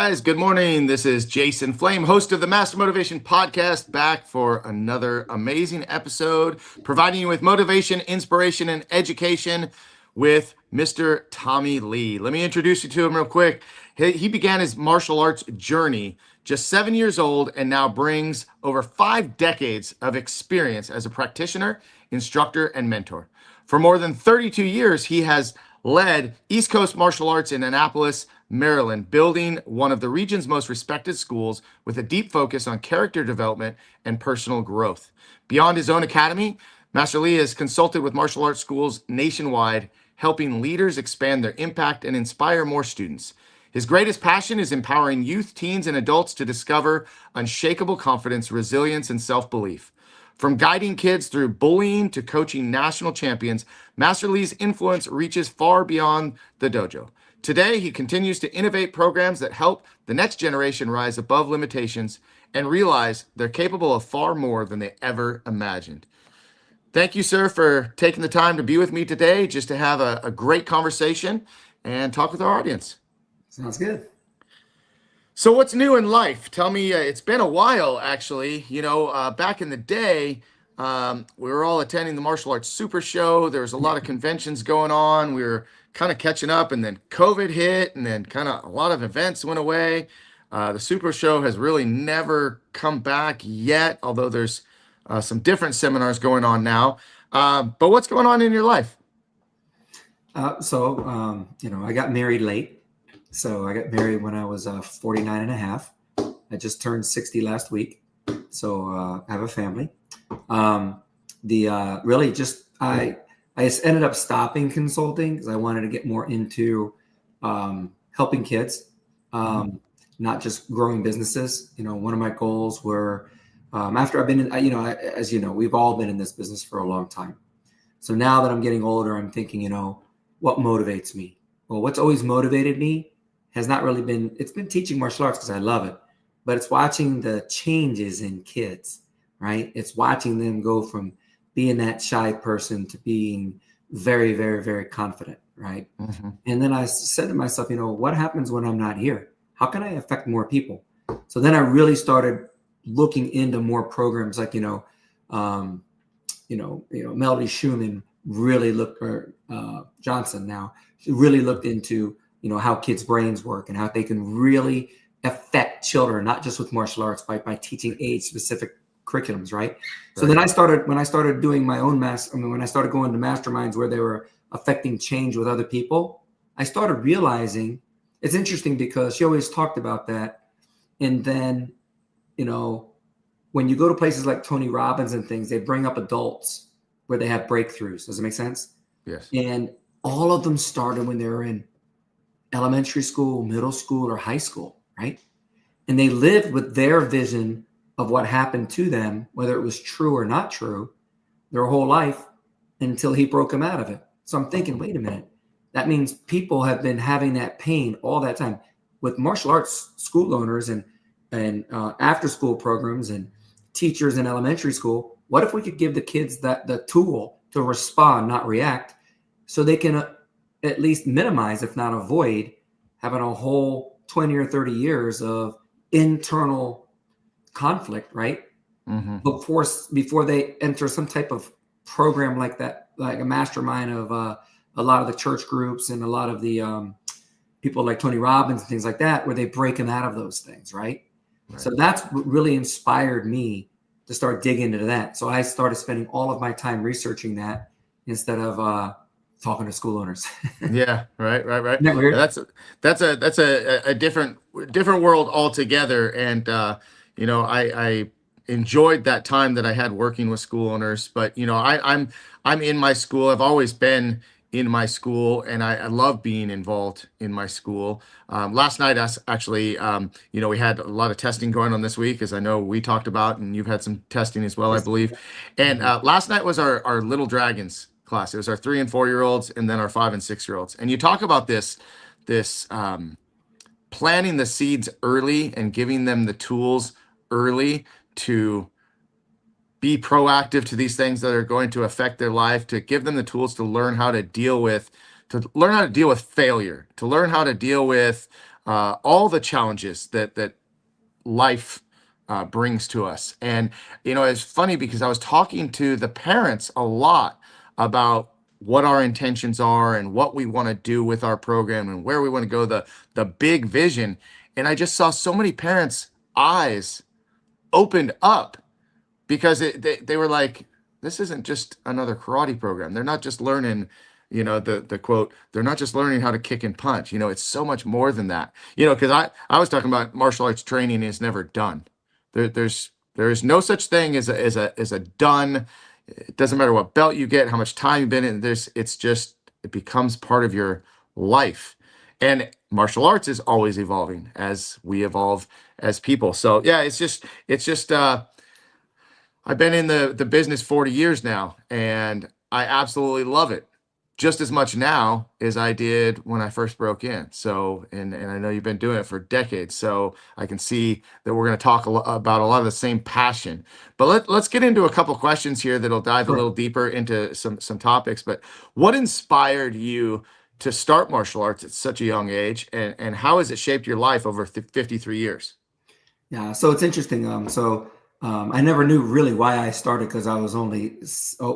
guys, good morning. This is Jason Flame, host of the Master Motivation Podcast, back for another amazing episode, providing you with motivation, inspiration, and education with Mr. Tommy Lee. Let me introduce you to him real quick. He began his martial arts journey just 7 years old and now brings over 5 decades of experience as a practitioner, instructor, and mentor. For more than 32 years, he has led East Coast martial arts in Annapolis, Maryland, building one of the region's most respected schools with a deep focus on character development and personal growth. Beyond his own academy, Master Lee has consulted with martial arts schools nationwide, helping leaders expand their impact and inspire more students. His greatest passion is empowering youth, teens, and adults to discover unshakable confidence, resilience, and self-belief. From guiding kids through bullying to coaching national champions, Master Lee's influence reaches far beyond the dojo. Today, he continues to innovate programs that help the next generation rise above limitations and realize they're capable of far more than they ever imagined. Thank you, sir, for taking the time to be with me today, just to have a great conversation and talk with our audience. Sounds good. So what's new in life? Tell me, it's been a while, actually. Back in the day, we were all attending the Martial Arts Super Show. There was a lot of conventions going on. We were kind of catching up, and then COVID hit, and then kind of a lot of events went away. The Super Show has really never come back yet, although there's some different seminars going on now. But what's going on in your life? I got married late. So I got married when I was 49 and a half. I just turned 60 last week. So I have a family. I just ended up stopping consulting because I wanted to get more into helping kids, not just growing businesses. One of my goals were after I've been in, as you know, we've all been in this business for a long time. So now that I'm getting older, I'm thinking, what motivates me? Well, what's always motivated me has not really been, it's been teaching martial arts because I love it, but it's watching the changes in kids, right? It's watching them go from being that shy person to being very, very, very confident, right? Mm-hmm. And then I said to myself, what happens when I'm not here? How can I affect more people? So then I really started looking into more programs like, Melody Schumann really looked, or Johnson now, really looked into, how kids' brains work and how they can really affect children, not just with martial arts, by teaching age-specific curriculums, right? So then when I started doing my own when I started going to masterminds where they were affecting change with other people, I started realizing it's interesting because she always talked about that. And then, when you go to places like Tony Robbins and things, they bring up adults where they have breakthroughs. Does it make sense? Yes. And all of them started when they were in elementary school, middle school, or high school, right? And they lived with their vision of what happened to them, whether it was true or not true, their whole life until he broke them out of it. So I'm thinking, wait a minute, that means people have been having that pain all that time. With martial arts school owners and after school programs and teachers in elementary school, what if we could give the kids the tool to respond, not react, so they can at least minimize, if not avoid, having a whole 20 or 30 years of internal conflict, right? Mm-hmm. Before they enter some type of program like that, like a mastermind of a lot of the church groups and a lot of the people like Tony Robbins and things like that, where they break them out of those things, right? So that's what really inspired me to start digging into that. So I started spending all of my time researching that instead of talking to school owners. Yeah, right. Isn't that weird? That's a different world altogether. And I enjoyed that time that I had working with school owners. But I'm in my school. I've always been in my school, and I love being involved in my school. Last night, actually, we had a lot of testing going on this week, as I know we talked about, and you've had some testing as well, I believe. And last night was our Little Dragons class. It was our 3 and 4 year olds, and then our 5 and 6 year olds. And you talk about this planting the seeds early and giving them the tools early to be proactive to these things that are going to affect their life, to give them the tools to learn how to deal with failure, to learn how to deal with all the challenges that life brings to us. And, it's funny because I was talking to the parents a lot about what our intentions are and what we want to do with our program and where we want to go, the big vision. And I just saw so many parents' eyes opened up because they were like, this isn't just another karate program. They're not just learning, the quote, they're not just learning how to kick and punch. It's so much more than that. Because I was talking about martial arts training is never done. There is no such thing as a done. It doesn't matter what belt you get, how much time you've been in. It becomes part of your life. And martial arts is always evolving as we evolve as people. So yeah, it's just I've been in the business 40 years now, and I absolutely love it just as much now as I did when I first broke in. So, and I know you've been doing it for decades, so I can see that we're going to talk about a lot of the same passion. But let's get into a couple questions here that'll dive a little deeper into some topics. But what inspired you to start martial arts at such a young age, and how has it shaped your life over 53 years? Yeah, so it's interesting. I never knew really why I started because I was only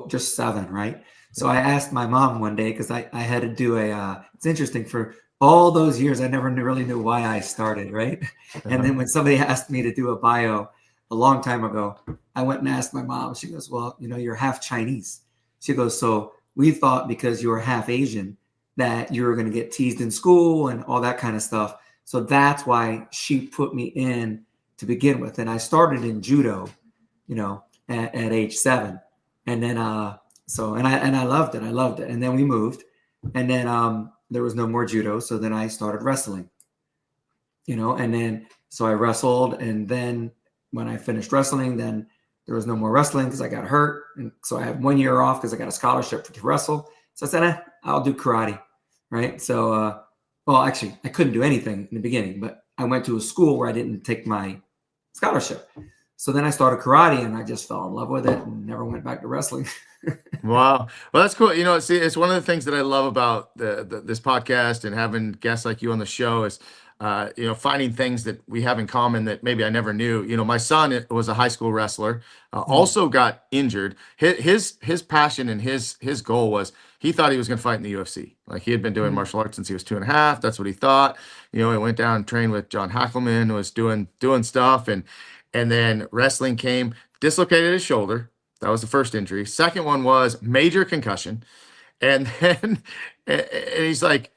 just 7, right? So I asked my mom one day because I had to do it's interesting, for all those years, I never really knew why I started, right? And then when somebody asked me to do a bio a long time ago, I went and asked my mom. She goes, well, you're half Chinese. She goes, so we thought because you were half Asian that you were going to get teased in school and all that kind of stuff. So that's why she put me in to begin with. And I started in judo, at age 7. And then, I loved it. I loved it. And then we moved, and then there was no more judo. So then I started wrestling, and then, so I wrestled. And then when I finished wrestling, then there was no more wrestling because I got hurt. And so I had 1 year off because I got a scholarship to wrestle. So I said, I'll do karate. Right. So, well, actually I couldn't do anything in the beginning, but I went to a school where I didn't take my scholarship. So then I started karate, and I just fell in love with it and never went back to wrestling. Wow. Well, that's cool. See, it's one of the things that I love about this podcast and having guests like you on the show is, finding things that we have in common that maybe I never knew. My son was a high school wrestler, also got injured. His passion and his goal was, he thought he was going to fight in the UFC. Like, he had been doing martial arts since he was 2.5. That's what he thought. He went down and trained with John Hackelman, was doing stuff. And then wrestling came, dislocated his shoulder. That was the first injury. Second one was major concussion. And then and he's like,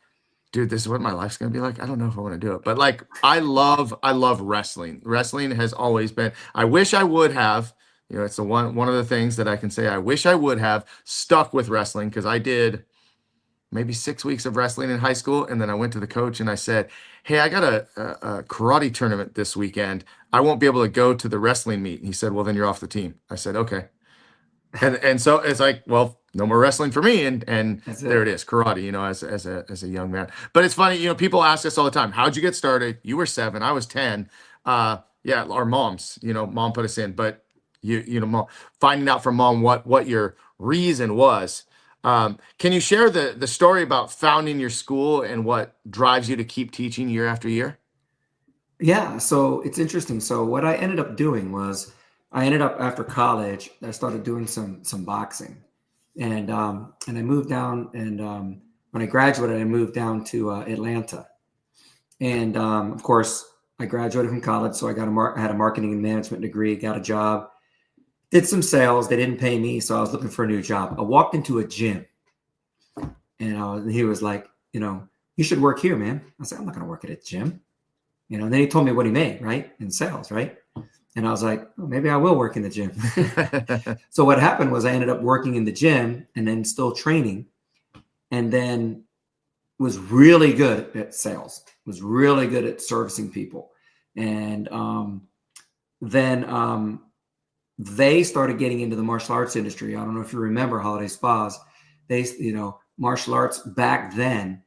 dude, this is what my life's going to be like. I don't know if I want to do it. But like, I love wrestling. Wrestling has always been, I wish I would have, it's the one of the things that I can say, I wish I would have stuck with wrestling, because I did maybe 6 weeks of wrestling in high school. And then I went to the coach and I said, hey, I got a karate tournament this weekend. I won't be able to go to the wrestling meet. And he said, well, then you're off the team. I said, okay. And so it's like, well, no more wrestling for me. And there it is, karate, as a young man. But it's funny, people ask us all the time, how'd you get started? You were 7, I was 10. Yeah, our moms, mom put us in, but mom, finding out from mom what your reason was. Can you share the story about founding your school and what drives you to keep teaching year after year? Yeah, so it's interesting. So what I ended up doing was, I ended up, after college, I started doing some boxing, and I moved down. And when I graduated, I moved down to Atlanta, and of course, I graduated from college, so I had a marketing and management degree, got a job, did some sales. They didn't pay me, so I was looking for a new job. I walked into a gym, and he was like, you should work here, man. I said, I'm not going to work at a gym. And then he told me what he made, right, in sales, right? And I was like, oh, maybe I will work in the gym. So what happened was, I ended up working in the gym and then still training, and then was really good at sales, was really good at servicing people. And then they started getting into the martial arts industry. I don't know if you remember Holiday Spas. Martial arts back then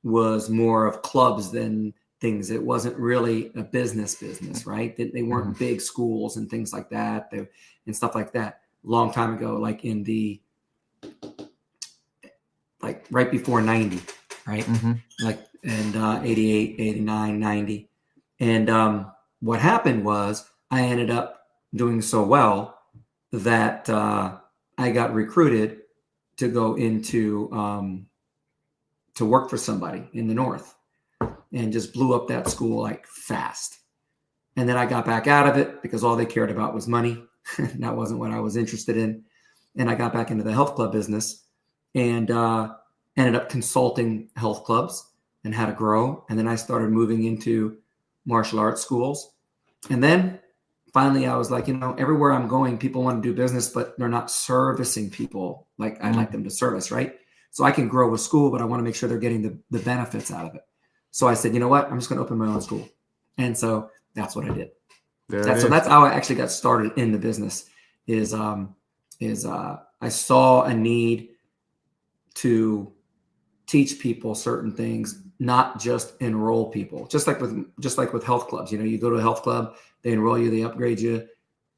was more of clubs than things. It wasn't really a business, right? They weren't big schools and things like that, and stuff like that. Long time ago, like right before 90, right? Like and 88, 89, 90. And what happened was I ended up doing so well that I got recruited to go into to work for somebody in the North, and just blew up that school like fast. And then I got back out of it because all they cared about was money. That wasn't what I was interested in. And I got back into the health club business and ended up consulting health clubs and how to grow. And then I started moving into martial arts schools. And then finally I was like, everywhere I'm going, people want to do business, but they're not servicing people like I'd like them to service, right? So I can grow a school, but I want to make sure they're getting the benefits out of it. So I said, you know what? I'm just going to open my own school. And so that's what I did. So that's how I actually got started in the business is I saw a need to teach people certain things, not just enroll people. Just like with health clubs, you go to a health club, they enroll you, they upgrade you.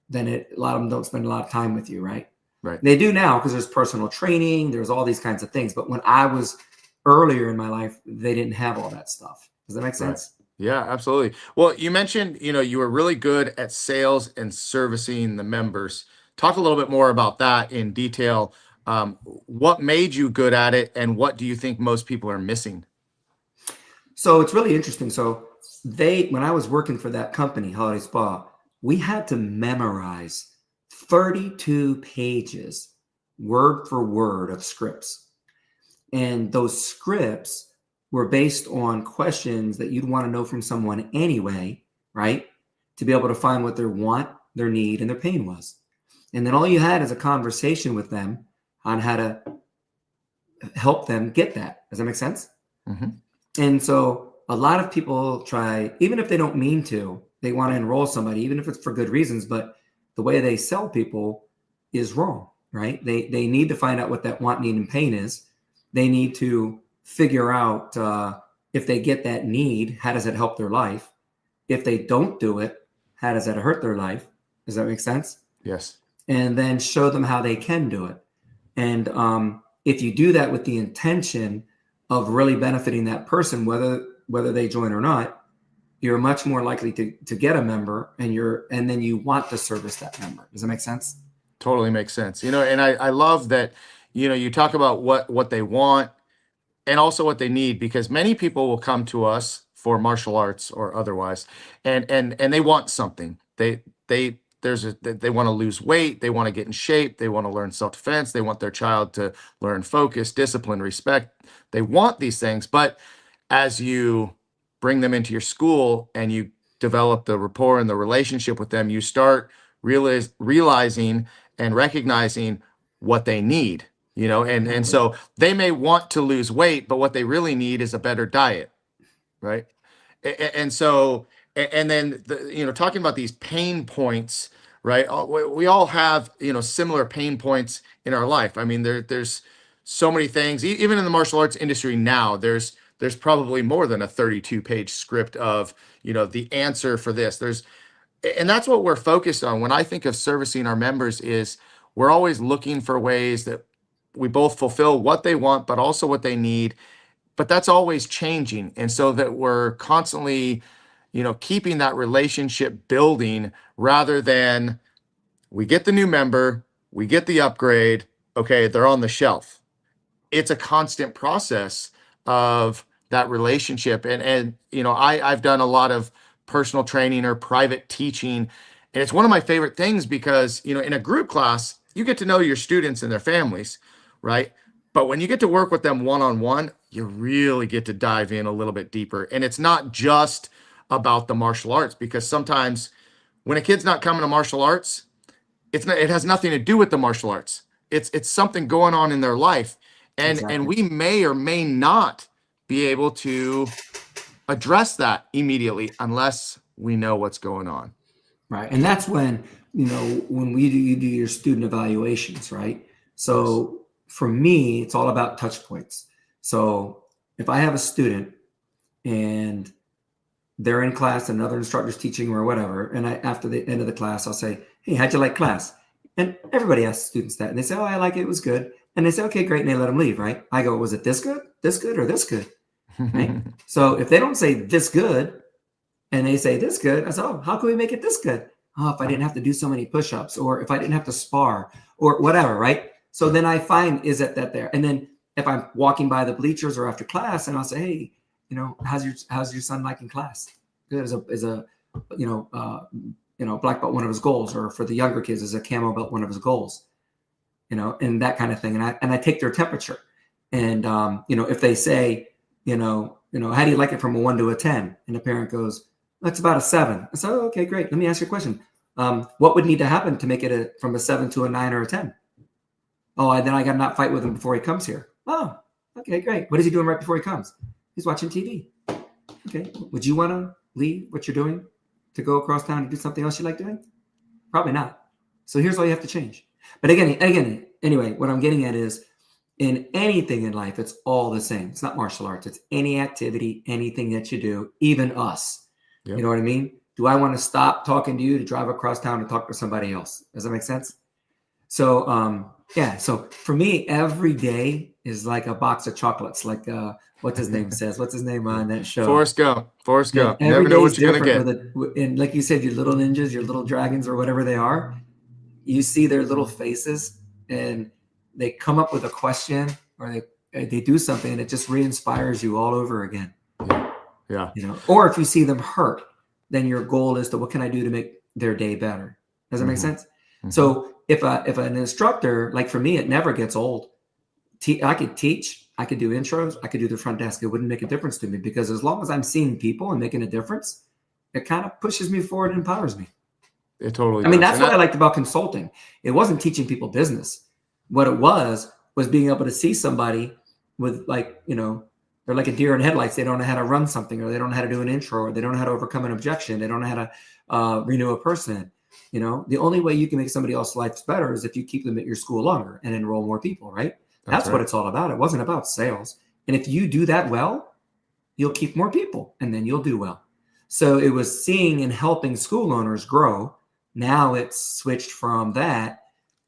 Then a lot of them don't spend a lot of time with you, right? Right. They do now because there's personal training, there's all these kinds of things. But when I was earlier in my life, they didn't have all that stuff. Does that make sense? Right. Yeah, absolutely. Well, you mentioned, you were really good at sales and servicing the members. Talk a little bit more about that in detail. What made you good at it, and what do you think most people are missing? So it's really interesting. So when I was working for that company, Holiday Spa, we had to memorize 32 pages, word for word, of scripts. And those scripts were based on questions that you'd want to know from someone anyway, right? To be able to find what their want, their need, and their pain was. And then all you had is a conversation with them on how to help them get that. Does that make sense? Mm-hmm. And so a lot of people try, even if they don't mean to, they want to enroll somebody, even if it's for good reasons, but the way they sell people is wrong, right? They need to find out what that want, need, and pain is. They need to figure out if they get that need, how does it help their life? If they don't do it, how does that hurt their life? Does that make sense? Yes. And then show them how they can do it. And if you do that with the intention of really benefiting that person, whether they join or not, you're much more likely to get a member, and then you want to service that member. Does that make sense? Totally makes sense. And I love that, you talk about what they want and also what they need, because many people will come to us for martial arts or otherwise, and they want something. They want to lose weight, they want to get in shape, they want to learn self-defense, they want their child to learn focus, discipline, respect. They want these things, but as you bring them into your school and you develop the rapport and the relationship with them, you start realizing and recognizing what they need, and so they may want to lose weight, but what they really need is a better diet, right? And so, and then talking about these pain points, right? We all have similar pain points in our life. I mean, there's so many things, even in the martial arts industry now. There's probably more than a 32-page script of the answer for this. And that's what we're focused on when I think of servicing our members. Is we're always looking for ways that we both fulfill what they want, but also what they need. But that's always changing. And so that we're constantly, keeping that relationship building, rather than we get the new member, we get the upgrade, okay, they're on the shelf. It's a constant process of that relationship. And I've done a lot of personal training or private teaching. And it's one of my favorite things because, in a group class, you get to know your students and their families, right? But when you get to work with them one-on-one, you really get to dive in a little bit deeper. And it's not just about the martial arts, because sometimes when a kid's not coming to martial arts, it has nothing to do with the martial arts. It's something going on in their life. And we may or may not be able to address that immediately unless we know what's going on. Right. And that's when, when you do your student evaluations, right? So for me, it's all about touch points. So if I have a student and they're in class, another instructor's teaching or whatever, and after the end of the class, I'll say, hey, how'd you like class? And everybody asks students that, and they say, oh, I like it. It was good. And they say, okay, great. And they let them leave, right? I go, was it this good, or this good? right? So if they don't say this good and they say this good, I say, oh, how can we make it this good? Oh, if I didn't have to do so many push-ups, or if I didn't have to spar, or whatever, right? So then I find, is it that there? And then if I'm walking by the bleachers or after class, and I'll say, hey, how's your son liking class? Good, is a black belt one of his goals, or for the younger kids, is a camo belt one of his goals, and that kind of thing. And I take their temperature, and if they say, how do you like it from a 1 to a 10? And the parent goes, that's about a 7. I said, oh, okay, great. Let me ask you a question. What would need to happen to make it from a 7 to a 9 or a 10? Oh, then I got to not fight with him before he comes here. Oh, okay, great. What is he doing right before he comes? He's watching TV. Okay. Would you want to leave what you're doing to go across town and do something else you like doing? Probably not. So here's all you have to change. But again, anyway, what I'm getting at is, in anything in life, it's all the same. It's not martial arts. It's any activity, anything that you do, even us. Yep. You know what I mean? Do I want to stop talking to you to drive across town and talk to somebody else? Does that make sense? So, so for me, every day is like a box of chocolates, like what's his name says. What's his name on that show? Forrest Gump. Yeah, You never know what you're going to get. And like you said, your little ninjas, your little dragons, or whatever they are, you see their little faces, and they come up with a question, or they do something, and it just re-inspires you all over again. Yeah. Or if you see them hurt, then your goal is to, what can I do to make their day better? Does that make sense? Mm-hmm. So if an instructor, like for me, it never gets old. I could teach, I could do intros, I could do the front desk. It wouldn't make a difference to me, because as long as I'm seeing people and making a difference, it kind of pushes me forward and empowers me. It totally I mean, that's what I liked about consulting. It wasn't teaching people business. What it was being able to see somebody with, like, they're like a deer in headlights. They don't know how to run something, or they don't know how to do an intro, or they don't know how to overcome an objection. They don't know how to renew a person. The only way you can make somebody else's life better is if you keep them at your school longer and enroll more people, right? That's right. What it's all about. It wasn't about sales. And if you do that well, you'll keep more people, and then you'll do well. So it was seeing and helping school owners grow. Now it's switched from that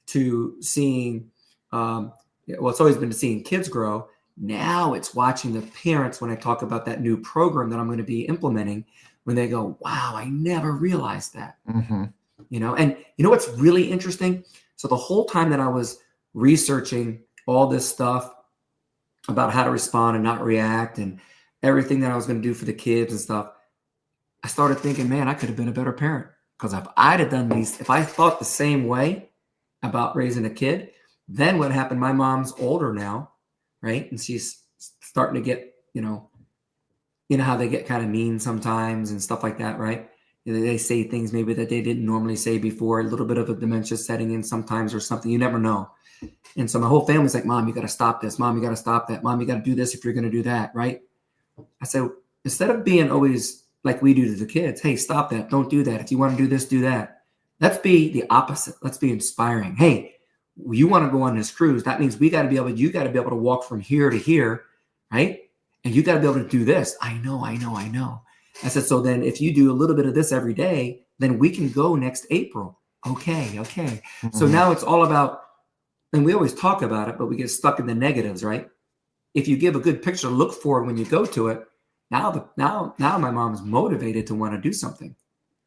to seeing, it's always been seeing kids grow. Now it's watching the parents, when I talk about that new program that I'm going to be implementing, when they go, wow, I never realized that. Mm-hmm. And what's really interesting? So the whole time that I was researching all this stuff about how to respond and not react, and everything that I was going to do for the kids and stuff, I started thinking, man, I could have been a better parent. Because if I'd have done these, if I thought the same way about raising a kid, then what happened? My mom's older now, right? And she's starting to get, how they get kind of mean sometimes and stuff like that, right? They say things maybe that they didn't normally say before, a little bit of a dementia setting in sometimes, or something. You never know. And so my whole family's like, Mom, you got to stop this. Mom, you got to stop that. Mom, you got to do this if you're going to do that, right? I said, instead of being always like we do to the kids, hey, stop that. Don't do that. If you want to do this, do that. Let's be the opposite. Let's be inspiring. Hey, you want to go on this cruise. That means you got to be able to walk from here to here, right? And you got to be able to do this. I know. I said, so then if you do a little bit of this every day, then we can go next April. Okay. Mm-hmm. So now it's all about, and we always talk about it, but we get stuck in the negatives, right? If you give a good picture to look for when you go to it, now my mom's motivated to want to do something.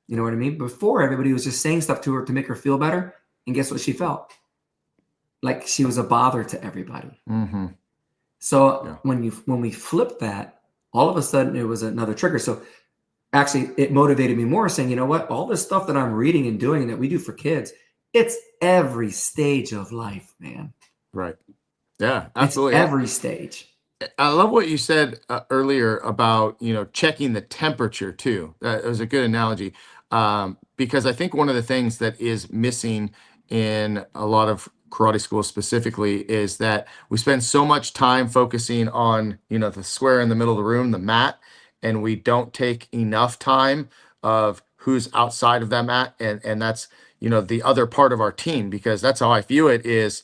You know what I mean? Before, everybody was just saying stuff to her to make her feel better. And guess what she felt? Like she was a bother to everybody. Mm-hmm. So when we flipped that, all of a sudden it was another trigger. So actually it motivated me more, saying, you know what, all this stuff that I'm reading and doing and that we do for kids, it's every stage of life, man. Right. Yeah, absolutely. It's every stage. I love what you said earlier about, checking the temperature too. It was a good analogy, because I think one of the things that is missing in a lot of karate schools specifically is that we spend so much time focusing on, the square in the middle of the room, the mat, and we don't take enough time of who's outside of that mat. And that's, the other part of our team, because that's how I view it is,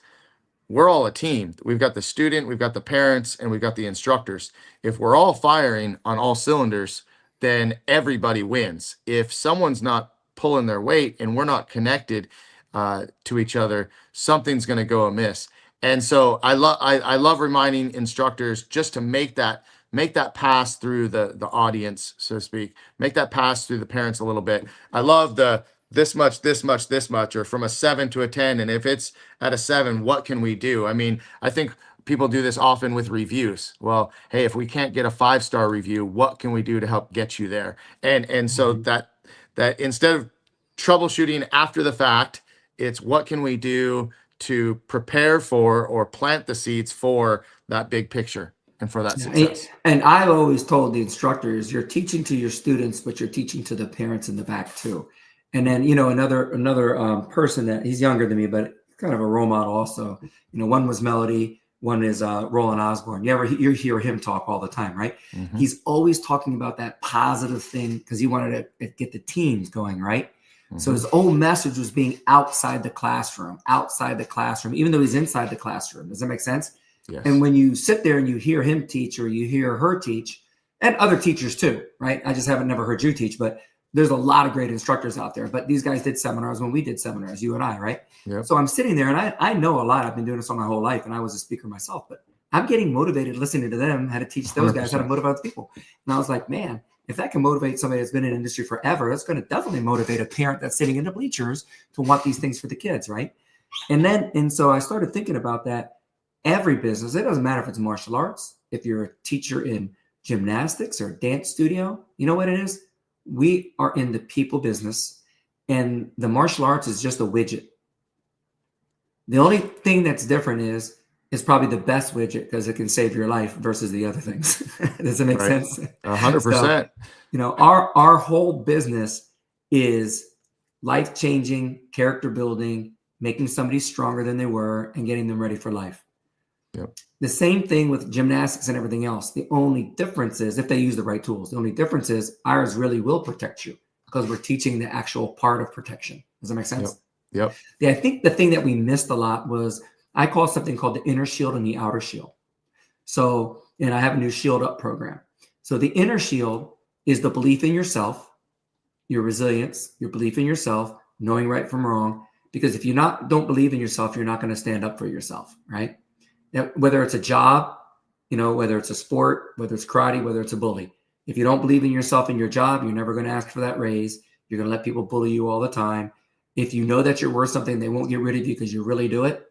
we're all a team. We've got the student, we've got the parents, and we've got the instructors. If we're all firing on all cylinders, then everybody wins. If someone's not pulling their weight and we're not connected to each other, something's going to go amiss. And so I love reminding instructors just to make that make that pass through the audience, so to speak, make that pass through the parents a little bit. I love the this much, this much, this much, or from a 7 to a 10. And if it's at a 7, what can we do? I mean, I think people do this often with reviews. Well, hey, if we can't get a 5-star review, what can we do to help get you there? And so that instead of troubleshooting after the fact, it's what can we do to prepare for or plant the seeds for that big picture and for that success. And I've always told the instructors, you're teaching to your students, but you're teaching to the parents in the back too. And then, another person that he's younger than me, but kind of a role model also, one was Melody, one is Roland Osborne. You hear him talk all the time, right? Mm-hmm. He's always talking about that positive thing because he wanted to get the teams going, right? Mm-hmm. So his whole message was being outside the classroom, even though he's inside the classroom. Does that make sense? Yes. And when you sit there and you hear him teach or you hear her teach, and other teachers too, right? I just haven't never heard you teach, but there's a lot of great instructors out there. But these guys did seminars when we did seminars, you and I, right? Yep. So I'm sitting there and I know a lot. I've been doing this all my whole life and I was a speaker myself, but I'm getting motivated listening to them, how to teach those 100%. Guys how to motivate people. And I was like, man, if that can motivate somebody that's been in the industry forever, it's going to definitely motivate a parent that's sitting in the bleachers to want these things for the kids, right? And so I started thinking about that. Every business, it doesn't matter if it's martial arts, if you're a teacher in gymnastics or dance studio, you know what it is? We are in the people business, and the martial arts is just a widget. The only thing that's different is probably the best widget because it can save your life versus the other things. Does it make sense? 100%. So, our whole business is life-changing, character building, making somebody stronger than they were, and getting them ready for life. Yep. The same thing with gymnastics and everything else. The only difference is if they use the right tools. The only difference is ours really will protect you because we're teaching the actual part of protection. Does that make sense? Yep. Yeah, I think the thing that we missed a lot was I call something called the inner shield and the outer shield. So, and I have a new Shield Up program. So the inner shield is the belief in yourself, your resilience, your belief in yourself, knowing right from wrong. Because if you don't believe in yourself, you're not going to stand up for yourself, right? Whether it's a job, whether it's a sport, whether it's karate, whether it's a bully. If you don't believe in yourself in your job, you're never going to ask for that raise. You're going to let people bully you all the time. If you know that you're worth something, they won't get rid of you because you really do it.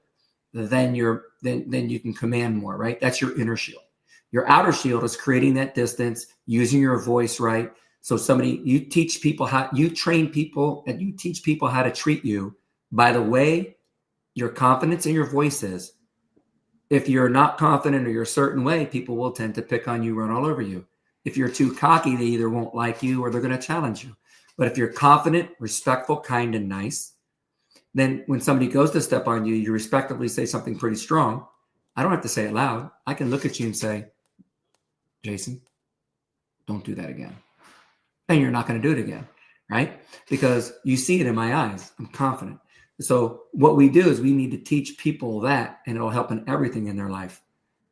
Then you can command more, right? That's your inner shield. Your outer shield is creating that distance, using your voice right. So you teach people you train people and you teach people how to treat you by the way your confidence in your voice is. If you're not confident or you're a certain way, people will tend to pick on you, run all over you. If you're too cocky, they either won't like you or they're going to challenge you. But if you're confident, respectful, kind, and nice, then when somebody goes to step on you, you respectfully say something pretty strong. I don't have to say it loud. I can look at you and say, Jason, don't do that again. And you're not going to do it again, right? Because you see it in my eyes. I'm confident. So what we do is we need to teach people that, and it'll help in everything in their life.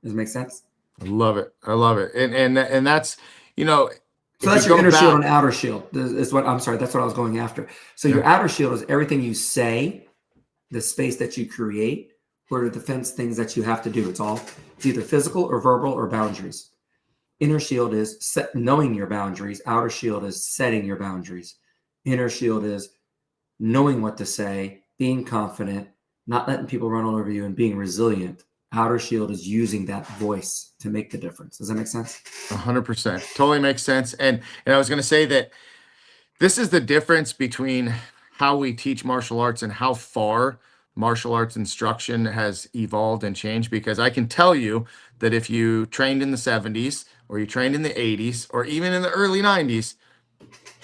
Does it make sense? I love it. And that's, So that's your inner shield and outer shield. That's what I was going after. So your outer shield is everything you say, the space that you create, or the defense things that you have to do. It's either physical or verbal or boundaries. Inner shield is knowing your boundaries. Outer shield is setting your boundaries. Inner shield is knowing what to say, being confident, not letting people run all over you, and being resilient. Outer shield is using that voice to make the difference. Does that make sense? 100%. Totally makes sense. And I was going to say that this is the difference between how we teach martial arts and how far martial arts instruction has evolved and changed. Because I can tell you that if you trained in the 70s or you trained in the 80s or even in the early 90s,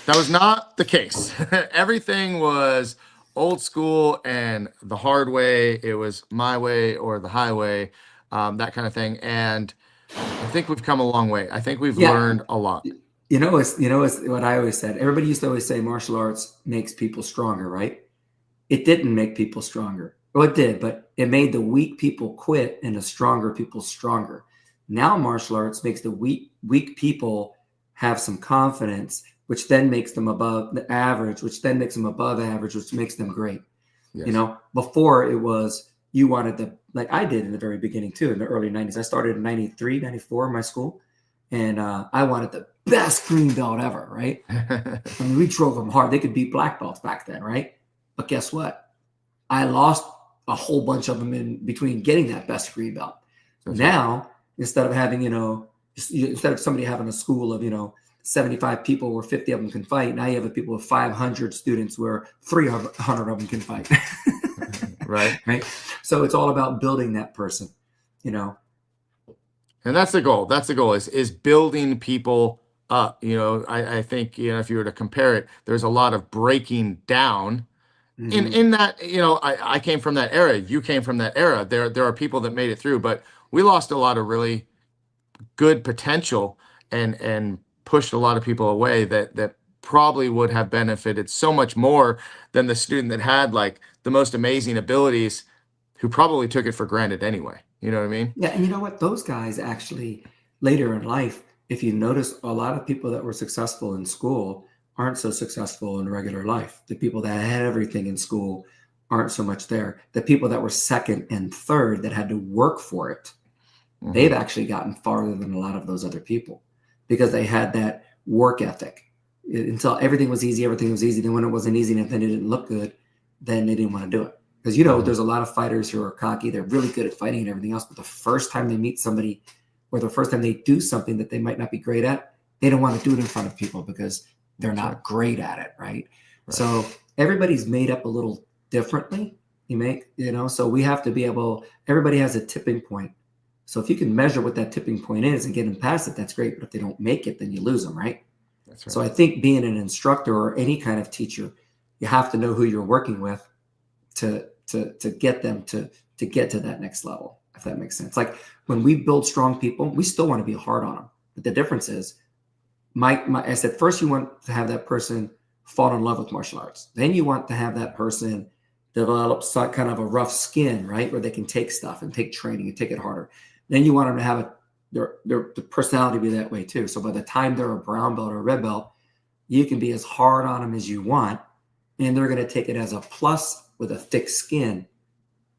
that was not the case. Everything was old school and the hard way. It was my way or the highway, that kind of thing. And I think we've come a long way. I think we've learned a lot. It's what I always said. Everybody used to always say martial arts makes people stronger, right? It didn't make people stronger. Well, it did, but it made the weak people quit and the stronger people stronger. Now martial arts makes the weak people have some confidence, which then makes them above the average, which then makes them above average, which makes them great. Yes. Before it was, you wanted like I did in the very beginning too, in the early 90s. I started in 93, 94 in my school. And I wanted the best green belt ever, right? I mean, we drove them hard. They could beat black belts back then, right? But guess what? I lost a whole bunch of them in between getting that best green belt. Now, instead of having, instead of somebody having a school of, 75 people where 50 of them can fight, now you have a people with 500 students where 300 of them can fight. Right. Right. So it's all about building that person, And that's the goal. That's the goal is building people up. I think, if you were to compare it, there's a lot of breaking down in that, I came from that era. You came from that era. There are people that made it through, but we lost a lot of really good potential and pushed a lot of people away that probably would have benefited so much more than the student that had like the most amazing abilities, who probably took it for granted anyway. You know what I mean? Yeah. And you know what? Those guys actually later in life, if you notice, a lot of people that were successful in school aren't so successful in regular life. The people that had everything in school aren't so much there. The people that were second and third that had to work for it, they've actually gotten farther than a lot of those other people because they had that work ethic. Until everything was easy, Then when it wasn't easy and if it didn't look good, then they didn't want to do it. Because, there's a lot of fighters who are cocky. They're really good at fighting and everything else. But the first time they meet somebody or the first time they do something that they might not be great at, they don't want to do it in front of people because they're not great at it. Right. So everybody's made up a little differently. So we have to be everybody has a tipping point. So if you can measure what that tipping point is and get them past it, that's great. But if they don't make it, then you lose them. Right. That's right. So I think being an instructor or any kind of teacher, you have to know who you're working with to get them to get to that next level, if that makes sense. Like when we build strong people, we still want to be hard on them. But the difference is, I said, first you want to have that person fall in love with martial arts. Then you want to have that person develop some kind of a rough skin, right? Where they can take stuff and take training and take it harder. Then you want them to have their personality be that way too. So by the time they're a brown belt or a red belt, you can be as hard on them as you want. And they're going to take it as a plus with a thick skin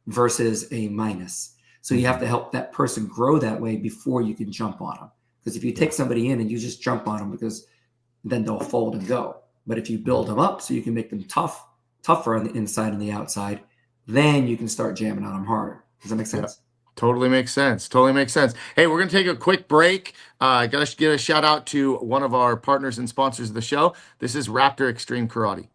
versus a minus. So you have to help that person grow that way before you can jump on them. Because if you take somebody in and you just jump on them, because then they'll fold and go. But if you build them up so you can make them tougher on the inside and the outside, then you can start jamming on them harder. Does that make sense? Yeah. Totally makes sense. Hey, we're going to take a quick break. Got to give a shout out to one of our partners and sponsors of the show. This is Raptor Extreme Karate.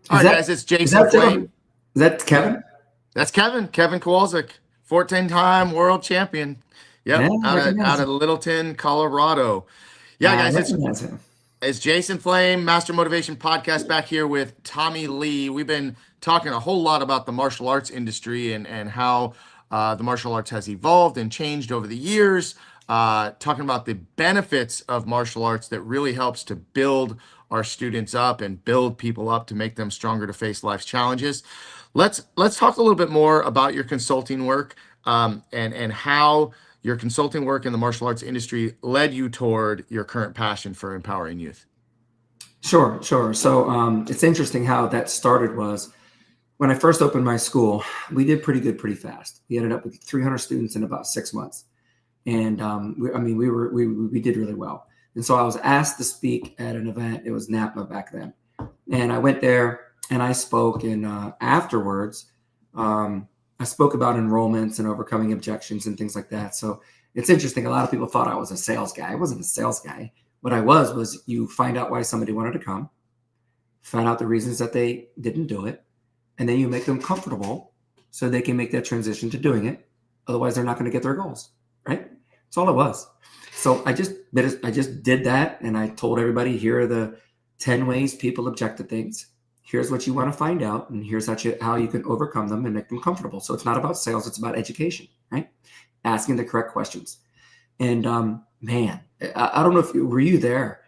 All right, guys, it's Jason Flame. Is that Kevin? That's Kevin Kowalczyk, 14-time world champion. Yep, out of Littleton, Colorado. Yeah, guys, it's Jason Flame, Master Motivation Podcast, back here with Tommy Lee. We've been talking a whole lot about the martial arts industry and how the martial arts has evolved and changed over the years. Talking about the benefits of martial arts that really helps to build our students up and build people up to make them stronger to face life's challenges. Let's talk a little bit more about your consulting work and how your consulting work in the martial arts industry led you toward your current passion for empowering youth. Sure. So it's interesting how that started was when I first opened my school, we did pretty good pretty fast. We ended up with 300 students in about 6 months. And we did really well. And so I was asked to speak at an event. It was Napa back then. And I went there and I spoke. And afterwards, I spoke about enrollments and overcoming objections and things like that. So it's interesting. A lot of people thought I was a sales guy. I wasn't a sales guy. What I was you find out why somebody wanted to come, find out the reasons that they didn't do it, and then you make them comfortable so they can make that transition to doing it. Otherwise, they're not going to get their goals, right? That's all it was. So I just did that, and I told everybody, here are the 10 ways people object to things. Here's what you want to find out, and here's how you can overcome them and make them comfortable. So it's not about sales, it's about education, right? Asking the correct questions. And man, I don't know if were you there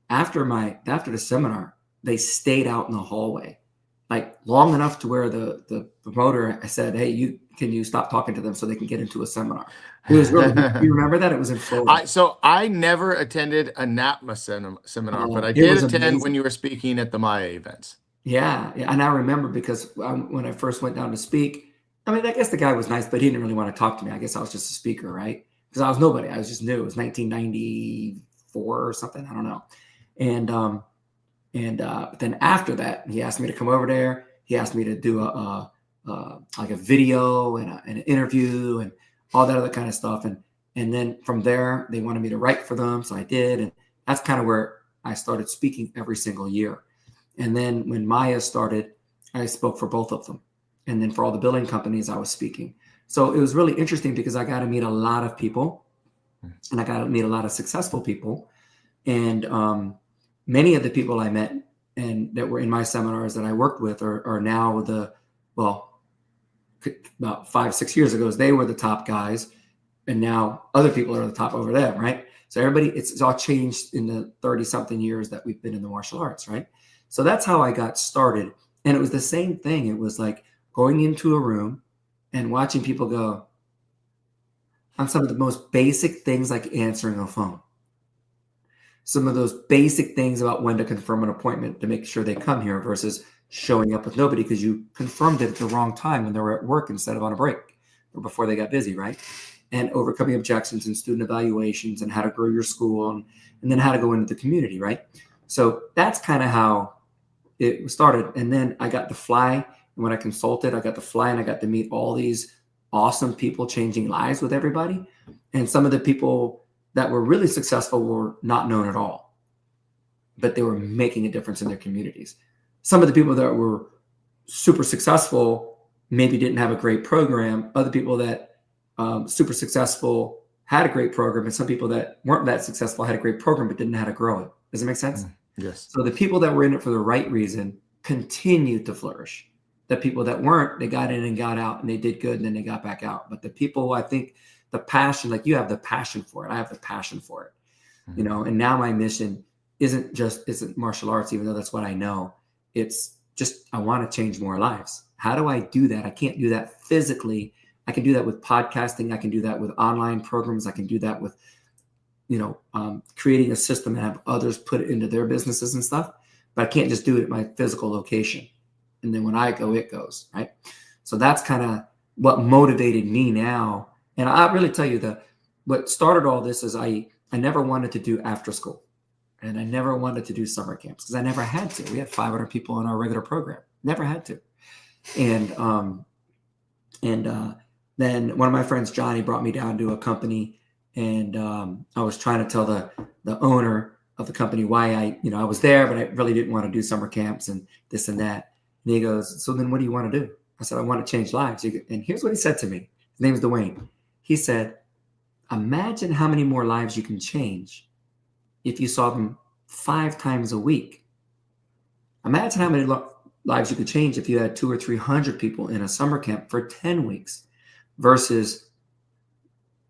after the seminar, they stayed out in the hallway, like long enough to where the promoter, I said, hey, can you stop talking to them so they can get into a seminar? It was really, you remember that? It was in Florida. So I never attended a NAPMA seminar, but I it did was attend amazing. when you were speaking at the Maya events. Yeah. And I remember because when I first went down to speak, I mean, I guess the guy was nice, but he didn't really want to talk to me. I guess I was just a speaker, right? Because I was nobody. I was just new. It was 1994 or something. I don't know. But then after that, he asked me to come over there. He asked me to do like a video and an interview and all that other kind of stuff. And then from there, they wanted me to write for them. So I did. And that's kind of where I started speaking every single year. And then when Maya started, I spoke for both of them. And then for all the building companies, I was speaking. So it was really interesting because I got to meet a lot of people and I got to meet a lot of successful people. And many of the people I met and that were in my seminars that I worked with are now about 5-6 years ago, they were the top guys. And now other people are the top over them, right? So everybody, it's all changed in the 30-something years that we've been in the martial arts, right? So that's how I got started. And it was the same thing. It was like going into a room and watching people go on some of the most basic things like answering a phone. Some of those basic things about when to confirm an appointment to make sure they come here versus showing up with nobody because you confirmed it at the wrong time when they were at work instead of on a break or before they got busy, right? And overcoming objections and student evaluations and how to grow your school and then how to go into the community, right? So that's kind of how it started. And then I got to fly. And when I consulted, I got to fly and I got to meet all these awesome people changing lives with everybody. And some of the people that were really successful were not known at all, but they were making a difference in their communities. Some of the people that were super successful maybe didn't have a great program. Other people that super successful had a great program, and some people that weren't that successful had a great program but didn't know how to grow it. Does it make sense? Yes. So the people that were in it for the right reason continued to flourish. The people that weren't, they got in and got out and they did good and then they got back out. But the people, I think the passion, like you have the passion for it. I have the passion for it, and now my mission isn't martial arts, even though that's what I know. It's just, I want to change more lives. How do I do that? I can't do that physically. I can do that with podcasting. I can do that with online programs. I can do that with, creating a system and have others put it into their businesses and stuff. But I can't just do it at my physical location. And then when I go, it goes, right? So that's kind of what motivated me now. And I really tell you what started all this is I never wanted to do after school. And I never wanted to do summer camps because I never had to. We had 500 people in our regular program. Never had to. And then one of my friends, Johnny, brought me down to a company, and I was trying to tell the owner of the company why I was there, but I really didn't want to do summer camps and this and that. And he goes, so then what do you want to do? I said, I want to change lives. And here's what he said to me. His name is Dwayne. He said, imagine how many more lives you can change if you saw them 5 times a week. Imagine how many lives you could change if you had 200 or 300 people in a summer camp for 10 weeks versus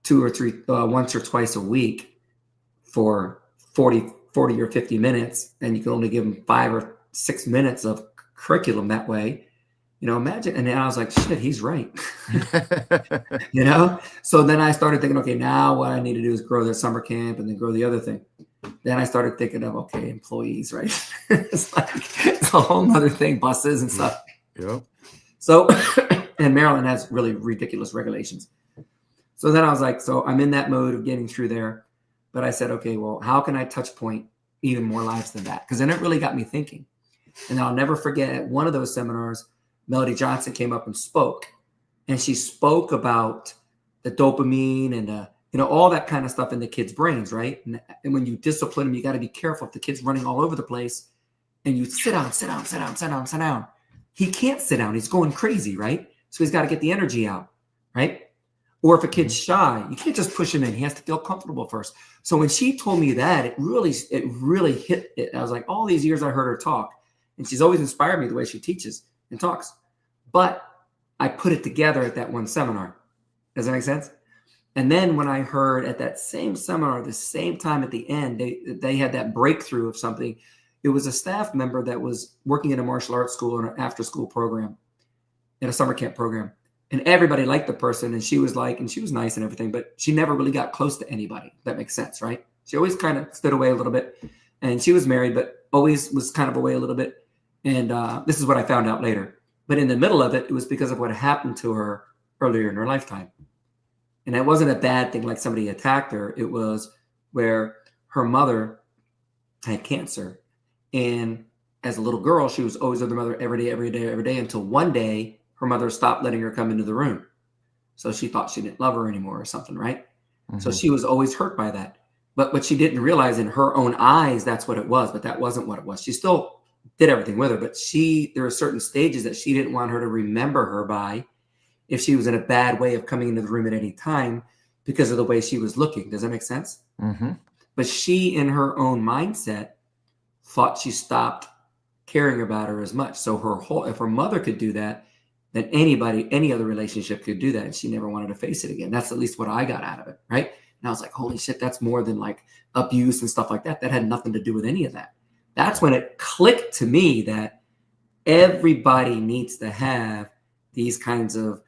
2 or 3 once or twice a week for 40 or 50 minutes. And you can only give them 5 or 6 minutes of curriculum that way. Imagine. And then I was like, shit, he's right. So then I started thinking, okay, now what I need to do is grow the summer camp and then grow the other thing. Then I started thinking of, okay, employees, right? it's a whole nother thing, buses and stuff. Yep. So, and Maryland has really ridiculous regulations. So then I was like, so I'm in that mode of getting through there. But I said, okay, well, how can I touch point even more lives than that? Because then it really got me thinking. And I'll never forget at one of those seminars, Melody Johnson came up and spoke. And she spoke about the dopamine and all that kind of stuff in the kids' brains, right? And when you discipline them, you got to be careful. If the kid's running all over the place and you sit down, sit down, sit down, sit down, sit down, he can't sit down. He's going crazy, right? So he's got to get the energy out, right? Or if a kid's shy, you can't just push him in. He has to feel comfortable first. So when she told me that, it really hit it. I was like, all these years I heard her talk, and she's always inspired me the way she teaches and talks. But I put it together at that one seminar. Does that make sense? And then when I heard at that same seminar, the same time at the end, they had that breakthrough of something. It was a staff member that was working in a martial arts school or an after-school program, in a summer camp program. And everybody liked the person, and she was nice and everything, but she never really got close to anybody. That makes sense, right? She always kind of stood away a little bit, and she was married, but always was kind of away a little bit. And this is what I found out later. But in the middle of it, it was because of what happened to her earlier in her lifetime. And it wasn't a bad thing like somebody attacked her. It was where her mother had cancer. And as a little girl, she was always with her mother every day, until one day her mother stopped letting her come into the room. So she thought she didn't love her anymore or something, right? Mm-hmm. So she was always hurt by that. But what she didn't realize, in her own eyes, that's what it was. But that wasn't what it was. She still did everything with her. But there are certain stages that she didn't want her to remember her by, if she was in a bad way of coming into the room at any time, because of the way she was looking. Does that make sense? Mm-hmm. But she, in her own mindset, thought she stopped caring about her as much. So if her mother could do that, then any other relationship could do that. And she never wanted to face it again. That's at least what I got out of it, right? And I was like, holy shit, that's more than like abuse and stuff like that. That had nothing to do with any of that. That's when it clicked to me that everybody needs to have these kinds of,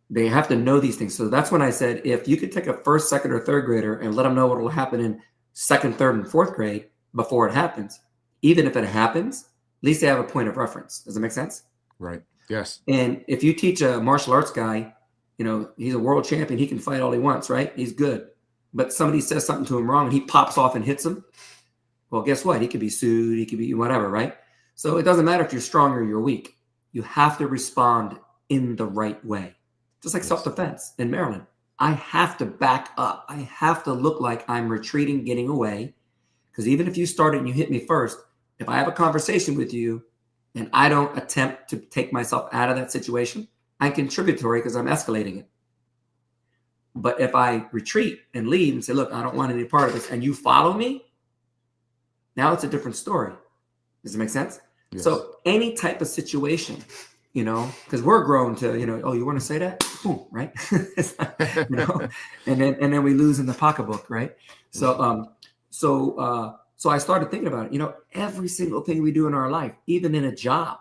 they have to know these things. So that's when I said, if you could take a first, second, or third grader and let them know what will happen in second, third, and fourth grade before it happens, even if it happens, at least they have a point of reference. Does that make sense? Right. Yes. And if you teach a martial arts guy, he's a world champion, he can fight all he wants, right? He's good. But somebody says something to him wrong and he pops off and hits him. Well, guess what? He could be sued. He could be whatever, right? So it doesn't matter if you're strong or you're weak. You have to respond in the right way. Just like self-defense in Maryland. I have to back up. I have to look like I'm retreating, getting away. Because even if you started and you hit me first, if I have a conversation with you and I don't attempt to take myself out of that situation, I'm contributory because I'm escalating it. But if I retreat and leave and say, look, I don't want any part of this, and you follow me, now it's a different story. Does it make sense? Yes. So any type of situation, because we're grown to, oh, you want to say that? Boom, right? And then we lose in the pocketbook, right? So I started thinking about it. Every single thing we do in our life, even in a job,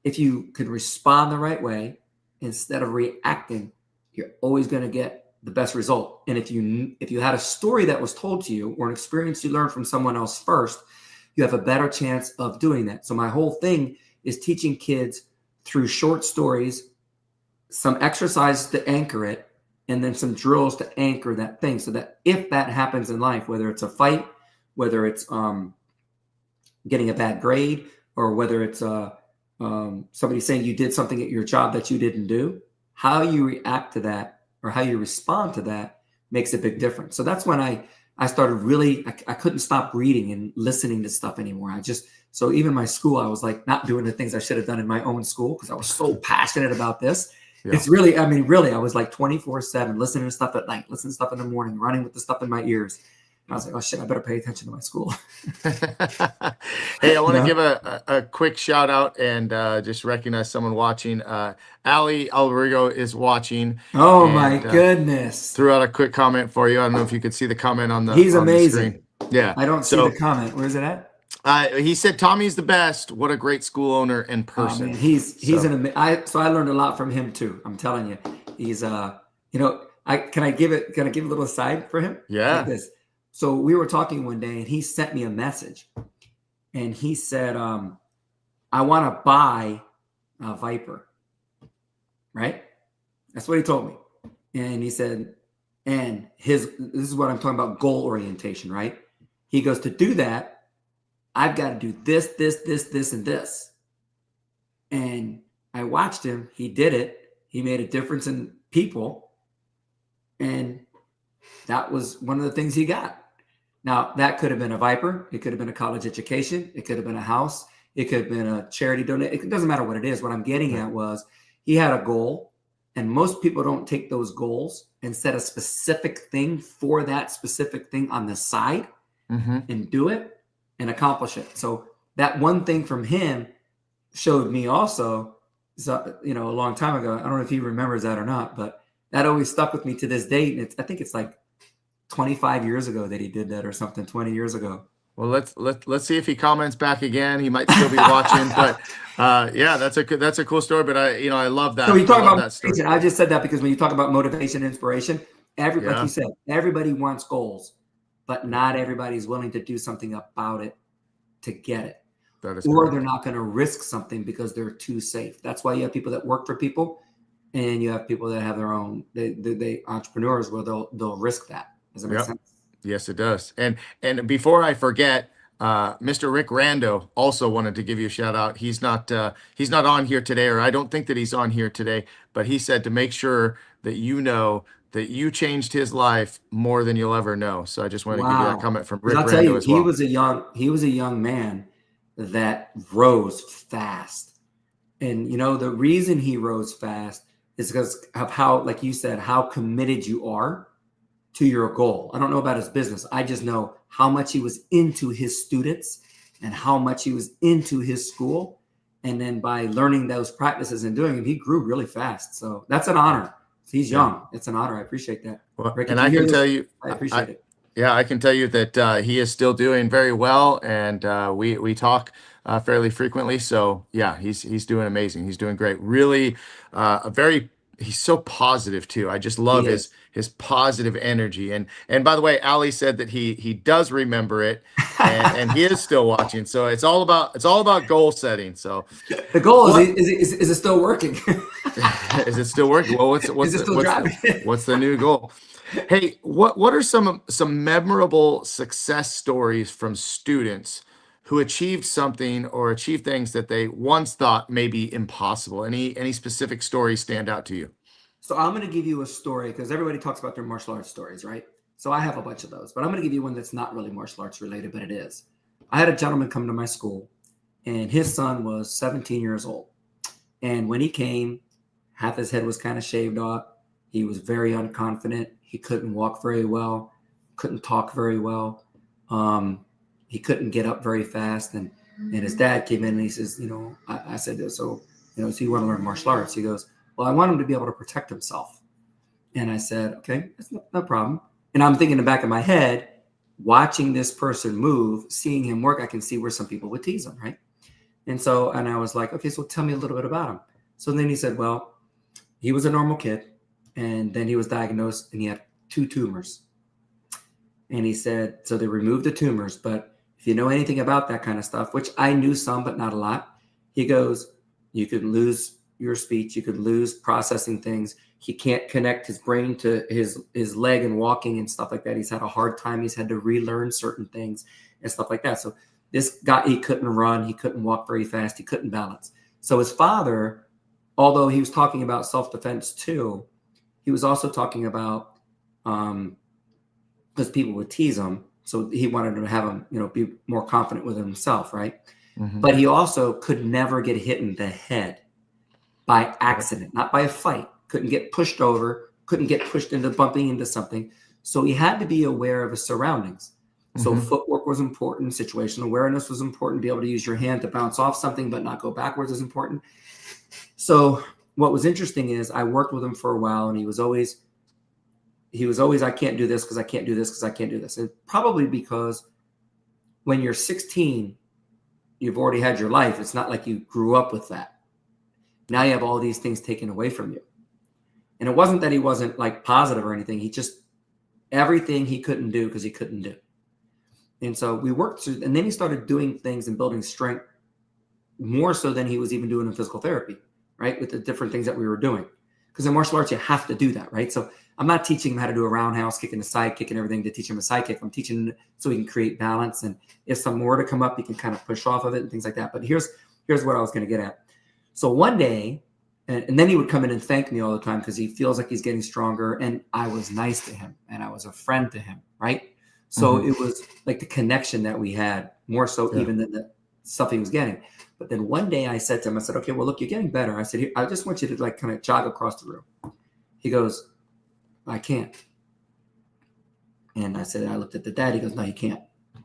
if you could respond the right way instead of reacting, you're always going to get the best result. And if you had a story that was told to you or an experience you learned from someone else first, you have a better chance of doing that. So my whole thing is teaching kids through short stories, some exercises to anchor it, and then some drills to anchor that thing, so that if that happens in life, whether it's a fight, whether it's getting a bad grade, or whether it's somebody saying you did something at your job that you didn't do, how you react to that or how you respond to that makes a big difference. So that's when I started really, I couldn't stop reading and listening to stuff anymore. So even my school, I was like not doing the things I should have done in my own school because I was so passionate about this. Yeah. It's really, I was like 24/7 listening to stuff at night, listening to stuff in the morning, running with the stuff in my ears. And I was like, oh shit, I better pay attention to my school. Hey, I want to give a quick shout out and just recognize someone watching. Ali Alvarigo is watching. Oh my goodness. Threw out a quick comment for you. I don't know if you could see the comment on the He's on amazing. The screen. Yeah. I don't see the comment. Where is it at? He said Tommy's the best. What a great school owner in person. Oh, man. He's I learned a lot from him too. I'm telling you. He's can I give a little aside for him? Yeah. Like this. So we were talking one day and he sent me a message and he said, I want to buy a Viper. Right? That's what he told me. And he said, and this is what I'm talking about, goal orientation, right? He goes, to do that, I've got to do this, and this. And I watched him. He did it. He made a difference in people. And that was one of the things he got. Now, that could have been a Viper. It could have been a college education. It could have been a house. It could have been a charity donation. It doesn't matter what it is. What I'm getting at was he had a goal, and most people don't take those goals and set a specific thing for that specific thing on the side and do it and accomplish it. So that one thing from him showed me also, so, a long time ago. I don't know if he remembers that or not, but that always stuck with me to this date. And I think it's like 25 years ago that he did that, or something, 20 years ago. Well, let's see if he comments back again. He might still be watching, but yeah, that's a cool story. But I love that. So you talk about that story. motivation. I just said that because when you talk about motivation, inspiration, like you said, everybody wants goals, but not everybody's willing to do something about it to get it. That is or correct. They're not going to risk something because they're too safe. That's why you have people that work for people, and you have people that have their own. They entrepreneurs where they'll risk that. Does that make sense? Yes, it does. And before I forget, Mr. Rick Rando also wanted to give you a shout out. He's not on here today, or I don't think that he's on here today, but he said to make sure that you know that you changed his life more than you'll ever know. So I just want to give you that comment from Rick Rando as well. He was a young man that rose fast. And the reason he rose fast is because of how, like you said, how committed you are to your goal. I don't know about his business. I just know how much he was into his students and how much he was into his school. And then by learning those practices and doing them, he grew really fast. So that's an honor. He's young. It's an honor. I appreciate that. Well, Rick, and I can tell you, I appreciate it. Yeah, I can tell you that he is still doing very well, and we talk fairly frequently. So yeah, he's doing amazing. He's doing great. Really, he's so positive too. I just love his positive energy. And by the way, Ali said that he does remember it, and he is still watching. So it's all about goal setting. So the goal is it still working? Is it still working? Well, what's the new goal? Hey, what are some memorable success stories from students who achieved something or achieved things that they once thought may be impossible? Any specific stories stand out to you? So I'm going to give you a story because everybody talks about their martial arts stories, right? So I have a bunch of those, but I'm going to give you one that's not really martial arts related, but it is. I had a gentleman come to my school, and his son was 17 years old. And when he came, half his head was kind of shaved off. He was very unconfident. He couldn't walk very well, couldn't talk very well. He couldn't get up very fast. And his dad came in and he says, I said, so you want to learn martial arts? He goes, well, I want him to be able to protect himself. And I said, okay, that's no problem. And I'm thinking in the back of my head, watching this person move, seeing him work, I can see where some people would tease him, right? And I was like, okay, so tell me a little bit about him. So then he said, well, he was a normal kid. And then he was diagnosed and he had 2 tumors. And he said, so they removed the tumors. But if you know anything about that kind of stuff, which I knew some, but not a lot, he goes, you could lose your speech. You could lose processing things. He can't connect his brain to his leg and walking and stuff like that. He's had a hard time. He's had to relearn certain things and stuff like that. So this guy, he couldn't run. He couldn't walk very fast. He couldn't balance. So his father, although he was talking about self-defense too, he was also talking about, because people would tease him. So he wanted to have him, be more confident with himself. Right. Mm-hmm. But he also could never get hit in the head by accident, not by a fight. Couldn't get pushed over, couldn't get pushed into bumping into something. So he had to be aware of his surroundings. Mm-hmm. So footwork was important. Situational awareness was important. Be able to use your hand to bounce off something, but not go backwards is important. So what was interesting is I worked with him for a while, and he was always, I can't do this because I can't do this because I can't do this. And probably because when you're 16, you've already had your life. It's not like you grew up with that. Now you have all these things taken away from you. And it wasn't that he wasn't like positive or anything. He just, everything he couldn't do because he couldn't do. And so we worked through, and then he started doing things and building strength more so than he was even doing in physical therapy, right? With the different things that we were doing. Because in martial arts, you have to do that, right? So I'm not teaching him how to do a roundhouse kick and a side kick and everything to teach him a side kick. I'm teaching him so he can create balance. And if some more to come up, he can kind of push off of it and things like that. But here's what I was going to get at. So one day And then he would come in and thank me all the time because he feels like he's getting stronger. And I was nice to him and I was a friend to him. Right. So it was like the connection that we had more so even than the stuff he was getting. But then one day I said to him, I said, okay, well, look, you're getting better. I said, I just want you to like kind of jog across the room. He goes, I can't. And I said, I looked at the dad. He goes, no, you can't.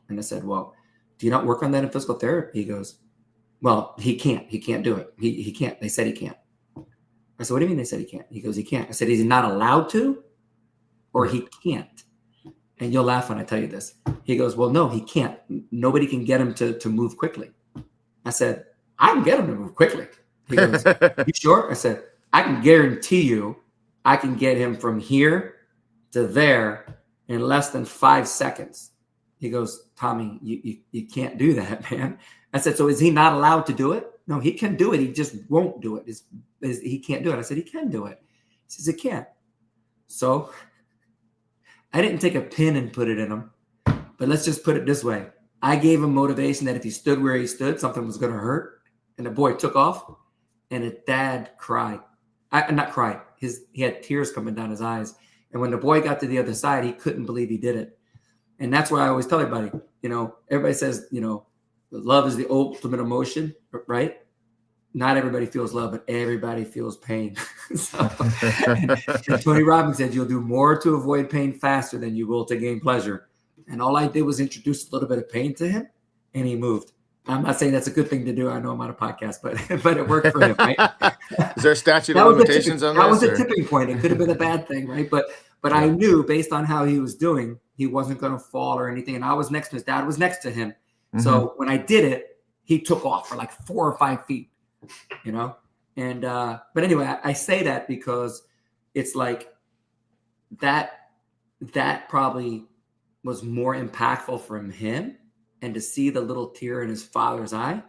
And I said, well, do you not work on that in physical therapy? He goes, well, he can't. He can't do it. He can't. They said he can't. I said, what do you mean they said he can't? He goes, he can't. I said, is he not allowed to or he can't? And you'll laugh when I tell you this. He goes, well, no, he can't. Nobody can get him to move quickly. I said, I can get him to move quickly. He goes, you sure? I said, I can guarantee you I can get him from here to there in less than 5 seconds. He goes, Tommy, you can't do that, man. I said, so is he not allowed to do it? No, he can do it. He just won't do it. He can't do it. I said, he can do it. He says, he can't. So I didn't take a pin and put it in him, but let's just put it this way. I gave him motivation that if he stood where he stood, something was going to hurt. And the boy took off and his dad cried. Not cried. He had tears coming down his eyes. And when the boy got to the other side, he couldn't believe he did it. And that's why I always tell everybody, everybody says, love is the ultimate emotion, right? Not everybody feels love, but everybody feels pain. and Tony Robbins said, you'll do more to avoid pain faster than you will to gain pleasure. And all I did was introduce a little bit of pain to him, and he moved. I'm not saying that's a good thing to do. I know I'm on a podcast, but it worked for him, right? Is there a statute of limitations on that? That was a tipping point. It could have been a bad thing, right? But I knew based on how he was doing, he wasn't going to fall or anything. And I was next to his dad was next to him. So when I did it, he took off for like 4 or 5 feet, And but anyway, I say that because it's like that probably was more impactful from him, and to see the little tear in his father's eye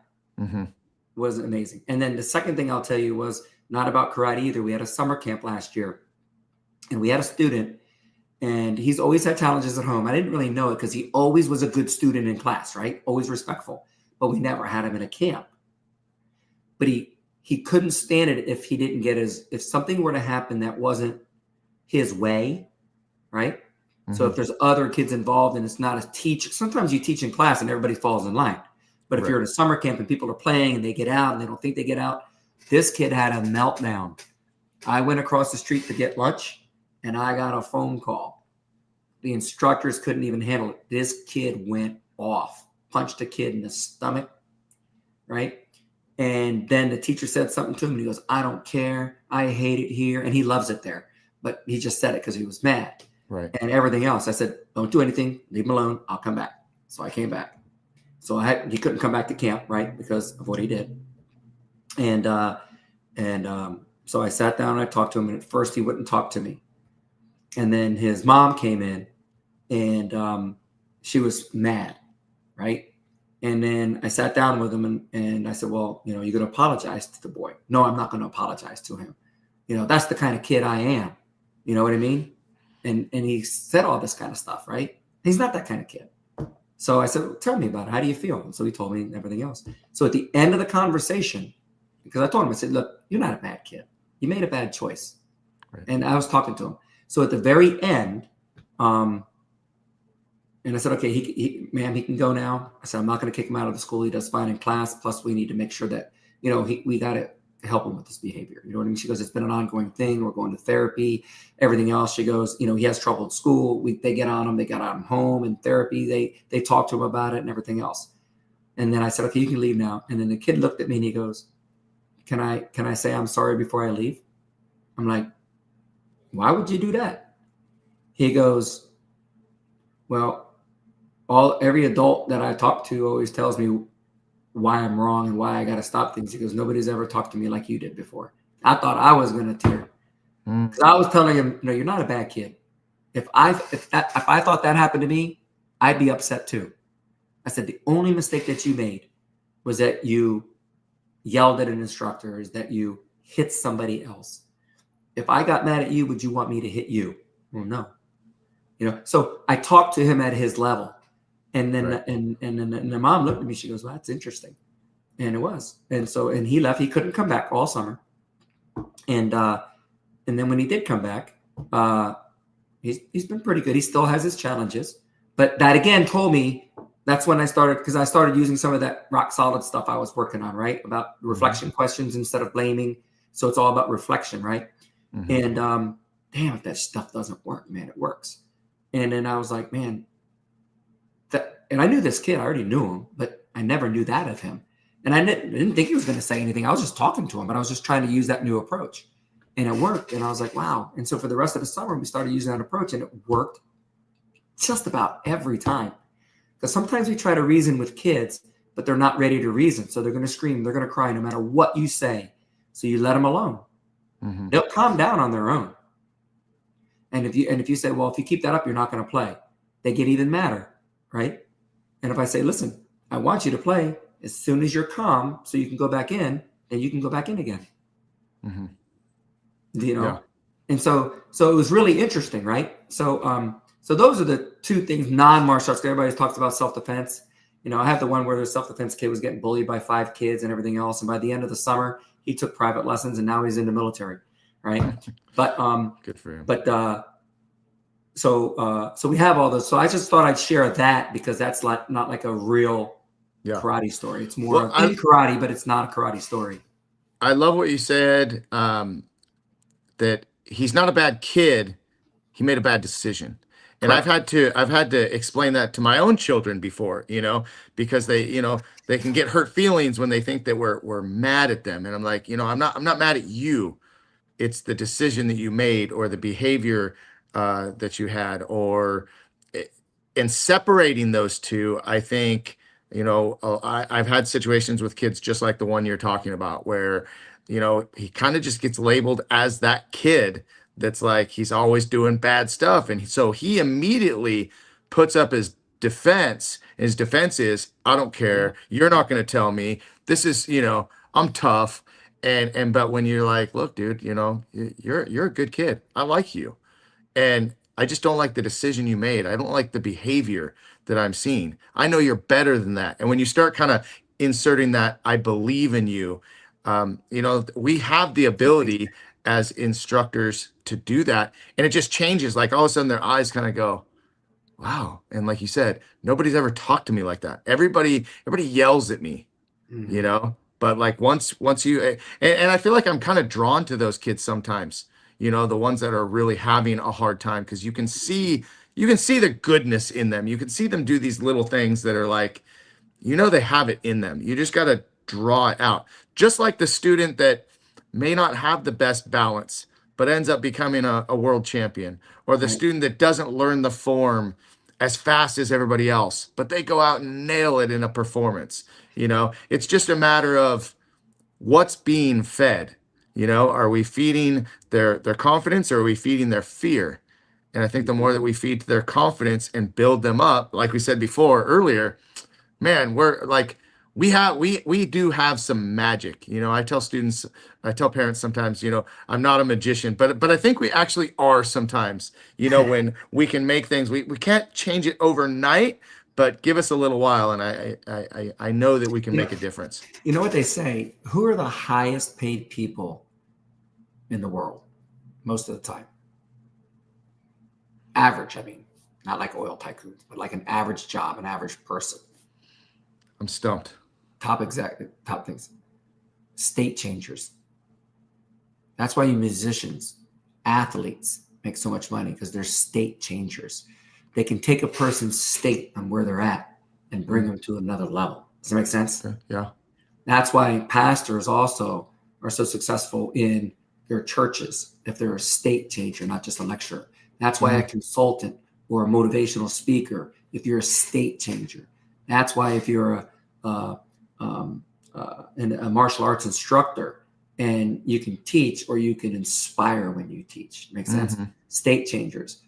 was amazing. And then the second thing I'll tell you was not about karate either. We had a summer camp last year, and we had a student, and he's always had challenges at home. I didn't really know it because he always was a good student in class, right? Always respectful, but we never had him in a camp. But he couldn't stand it if he didn't get if something were to happen that wasn't his way, right? So if there's other kids involved and it's not a teach, sometimes you teach in class and everybody falls in line. But if you're in a summer camp and people are playing and they get out and they don't think they get out, this kid had a meltdown. I went across the street to get lunch and I got a phone call. The instructors couldn't even handle it. This kid went off, punched a kid in the stomach, right? And then the teacher said something to him and he goes, I don't care. I hate it here. And he loves it there. But he just said it because he was mad. Right. And everything else. I said, don't do anything. Leave him alone. I'll come back. So I came back. So he couldn't come back to camp, right? Because of what he did. And so I sat down and I talked to him. And at first he wouldn't talk to me. And then his mom came in and she was mad, right? And then I sat down with him and I said, well, you're going to apologize to the boy. No, I'm not going to apologize to him. That's the kind of kid I am. You know what I mean? And he said all this kind of stuff, right? He's not that kind of kid. So I said, well, tell me about it. How do you feel? And so he told me and everything else. So at the end of the conversation, because I told him, I said, look, you're not a bad kid. You made a bad choice. Right. And I was talking to him. So at the very end, and I said, okay, ma'am, he can go now. I said, I'm not going to kick him out of the school. He does fine in class. Plus, we need to make sure that, we got to help him with this behavior. You know what I mean? She goes, it's been an ongoing thing. We're going to therapy, everything else. She goes, he has trouble at school. They get on him. They got on him home in therapy. They talk to him about it and everything else. And then I said, okay, you can leave now. And then the kid looked at me and he goes, can I say I'm sorry before I leave? I'm like, why would you do that? He goes, well, every adult that I talk to always tells me why I'm wrong and why I got to stop things. He goes, nobody's ever talked to me like you did before. I thought I was going to tear. Because I was telling him, you're not a bad kid. If I thought that happened to me, I'd be upset too. I said, the only mistake that you made was that you yelled at an instructor, is that you hit somebody else. If I got mad at you, would you want me to hit you? Well, no. So I talked to him at his level. And then, right. and then the mom looked at me. She goes, well, that's interesting. And it was. And so, and he left. He couldn't come back all summer. And then when he did come back, he's been pretty good. He still has his challenges, but that again told me that's when I started using some of that rock solid stuff I was working on, right? About reflection questions instead of blaming. So it's all about reflection, right? And damn, if that stuff doesn't work, man, it works. And then I was like, man, and I knew this kid, I already knew him, but I never knew that of him. And I didn't think he was going to say anything. I was just talking to him, but I was just trying to use that new approach. And it worked. And I was like, wow. And so for the rest of the summer, we started using that approach, and it worked just about every time. Because sometimes we try to reason with kids, but they're not ready to reason. So they're going to scream, they're going to cry no matter what you say. So you let them alone. They'll calm down on their own. And if you say, well, if you keep that up, you're not going to play, they get even madder, right? And if I say, listen, I want you to play as soon as you're calm, so you can go back in, and you can go back in again. You know, yeah. And so it was really interesting, right? So those are the two things, non-martial arts. Everybody talks about self-defense. You know, I have the one where the self-defense kid was getting bullied by 5 kids and everything else. And by the end of the summer, he took private lessons, and now he's in the military, right? But good for him. But so we have all those. So I just thought I'd share that, because that's not like a real karate story. It's more in karate, but it's not a karate story. I love what you said. That he's not a bad kid. He made a bad decision. And I've had to explain that to my own children before, you know, because they can get hurt feelings when they think that we're mad at them. And I'm like, you know, I'm not mad at you. It's the decision that you made, or the behavior that you had, in separating those two. I think, you know, I've had situations with kids just like the one you're talking about, where, you know, he kind of just gets labeled as that kid that's like, he's always doing bad stuff. And so he immediately puts up his defense. And his defense is, I don't care. You're not going to tell me. This is, you know, I'm tough. But when you're like, look, dude, you know, you're a good kid. I like you. And I just don't like the decision you made. I don't like the behavior that I'm seeing. I know you're better than that. And when you start kind of inserting that, I believe in you, you know, we have the ability as instructors to do that. And it just changes. Like all of a sudden their eyes kind of go, wow. And like you said, nobody's ever talked to me like that. Everybody yells at me, you know, but like once you, and I feel like I'm kind of drawn to those kids sometimes, you know, the ones that are really having a hard time, because you can see the goodness in them. You can see them do these little things that are like, you know, they have it in them. You just got to draw it out. Just like the student that may not have the best balance, but ends up becoming a world champion, or the student that doesn't learn the form as fast as everybody else, but they go out and nail it in a performance. You know, it's just a matter of what's being fed. You know, are we feeding their confidence, or are we feeding their fear? And I think the more that we feed their confidence and build them up, like we said before earlier, man, we're like, we do have some magic. You know, I tell parents sometimes, you know, I'm not a magician, but I think we actually are sometimes, you know, when we can make things, we can't change it overnight, but give us a little while. And I know that we can make a difference. You know what they say, who are the highest paid people in the world most of the time? Average, I mean, not like oil tycoons, but like an average job, an average person. I'm stumped. Top things. State changers. That's why you musicians, athletes make so much money, because they're state changers. They can take a person's state and where they're at and bring them to another level. Does that make sense? Yeah. That's why pastors also are so successful in their churches, if they're a state changer, not just a lecturer. That's why a consultant or a motivational speaker, if you're a state changer. That's why if you're a martial arts instructor and you can teach, or you can inspire when you teach. Makes sense? State changers.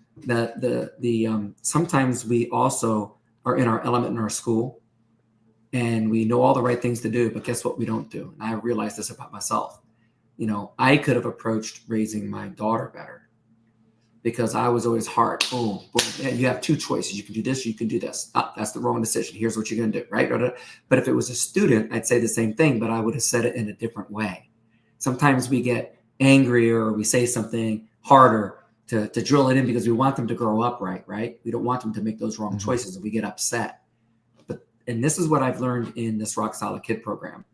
Sometimes we also are in our element in our school, and we know all the right things to do, but guess what we don't do? And I realized this about myself. You know, I could have approached raising my daughter better, because I was always hard. Boom, boom. Yeah, you have 2 choices. You can do this, or you can do this. That's the wrong decision. Here's what you're going to do, right? But if it was a student, I'd say the same thing, but I would have said it in a different way. Sometimes we get angrier or we say something harder to drill it in because we want them to grow up right? We don't want them to make those wrong choices and we get upset. And this is what I've learned in this Rock Solid Kid program.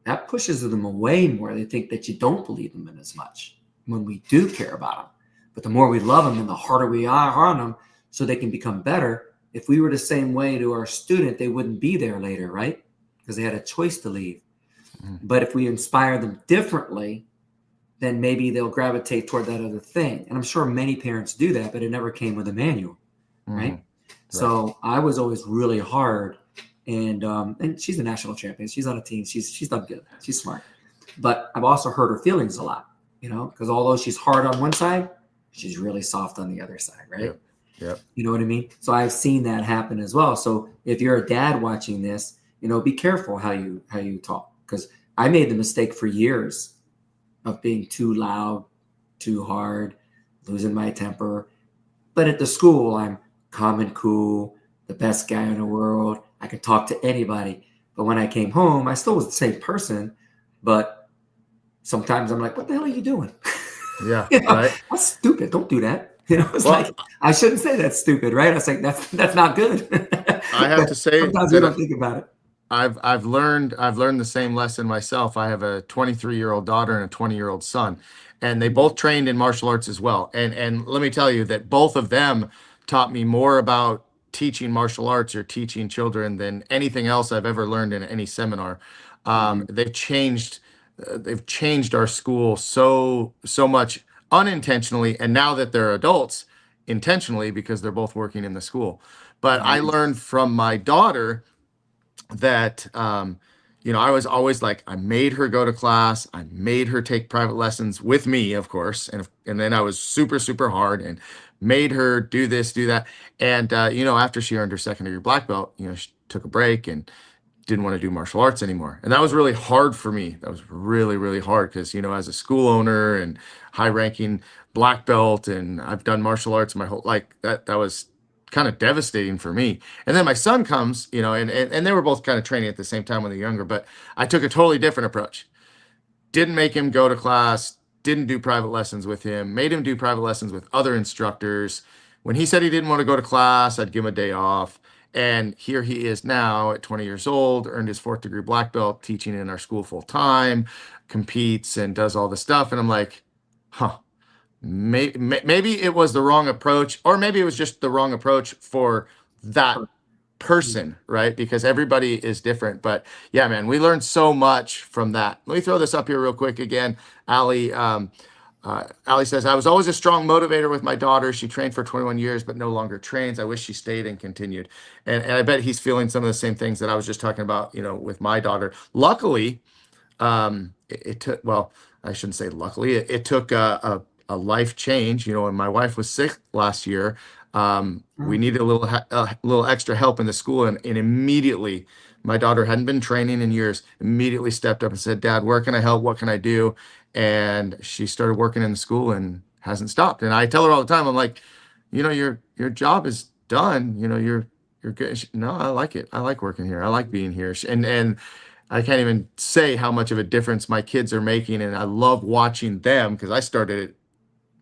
That pushes them away more. They think that you don't believe them in as much when we do care about them. But the more we love them and the harder we are on them so they can become better. If we were the same way to our student, they wouldn't be there later, right? Because they had a choice to leave. But if we inspire them differently, then maybe they'll gravitate toward that other thing. And I'm sure many parents do that, but it never came with a manual, right? So I was always really hard, and she's a national champion. She's on a team. She's done good. She's smart, but I've also hurt her feelings a lot, because although she's hard on one side, she's really soft on the other side, right? Yep. You know what I mean? So I've seen that happen as well. So if you're a dad watching this, be careful how you talk, because I made the mistake for years of being too loud, too hard, losing my temper. But at the school, I'm calm and cool, the best guy in the world. I could talk to anybody. But when I came home, I still was the same person. But sometimes I'm like, what the hell are you doing? Yeah, right. That's stupid. Don't do that. It's like, I shouldn't say that's stupid, right? I was like, that's not good. I have to say, sometimes we don't think about it. I've learned the same lesson myself. I have a 23-year-old daughter and a 20-year-old son, and they both trained in martial arts as well. And let me tell you that both of them taught me more about teaching martial arts or teaching children than anything else I've ever learned in any seminar. They've changed our school so much unintentionally, and now that they're adults, intentionally, because they're both working in the school. But I learned from my daughter that I was always like, I made her go to class, I made her take private lessons with me, of course, and then I was super, super hard and made her do this, do that. And after she earned her second-degree black belt, she took a break and didn't want to do martial arts anymore. And that was really hard for me. That was really, really hard because, as a school owner and high-ranking black belt, and I've done martial arts my whole life, that was kind of devastating for me. And then my son comes, and they were both kind of training at the same time when they're younger, but I took a totally different approach. Didn't make him go to class, didn't do private lessons with him, made him do private lessons with other instructors. When he said he didn't want to go to class, I'd give him a day off. And here he is now at 20 years old, earned his 4th-degree black belt, teaching in our school full time, competes and does all this stuff. And I'm like, maybe it was the wrong approach, or maybe it was just the wrong approach for that person, right? Because everybody is different. But yeah, man, we learned so much from that. Let me throw this up here real quick again. Allie says, I was always a strong motivator with my daughter. She trained for 21 years, but no longer trains. I wish she stayed and continued. And I bet he's feeling some of the same things that I was just talking about, with my daughter. Luckily, it took, well, I shouldn't say luckily, it took a life change. When my wife was sick last year, we needed a little extra help in the school, and immediately, my daughter hadn't been training in years, immediately stepped up and said, Dad, where can I help? What can I do? And she started working in the school and hasn't stopped. And I tell her all the time, I'm like, your job is done. You're good. No, I like it. I like working here. I like being here. And I can't even say how much of a difference my kids are making. And I love watching them, because I started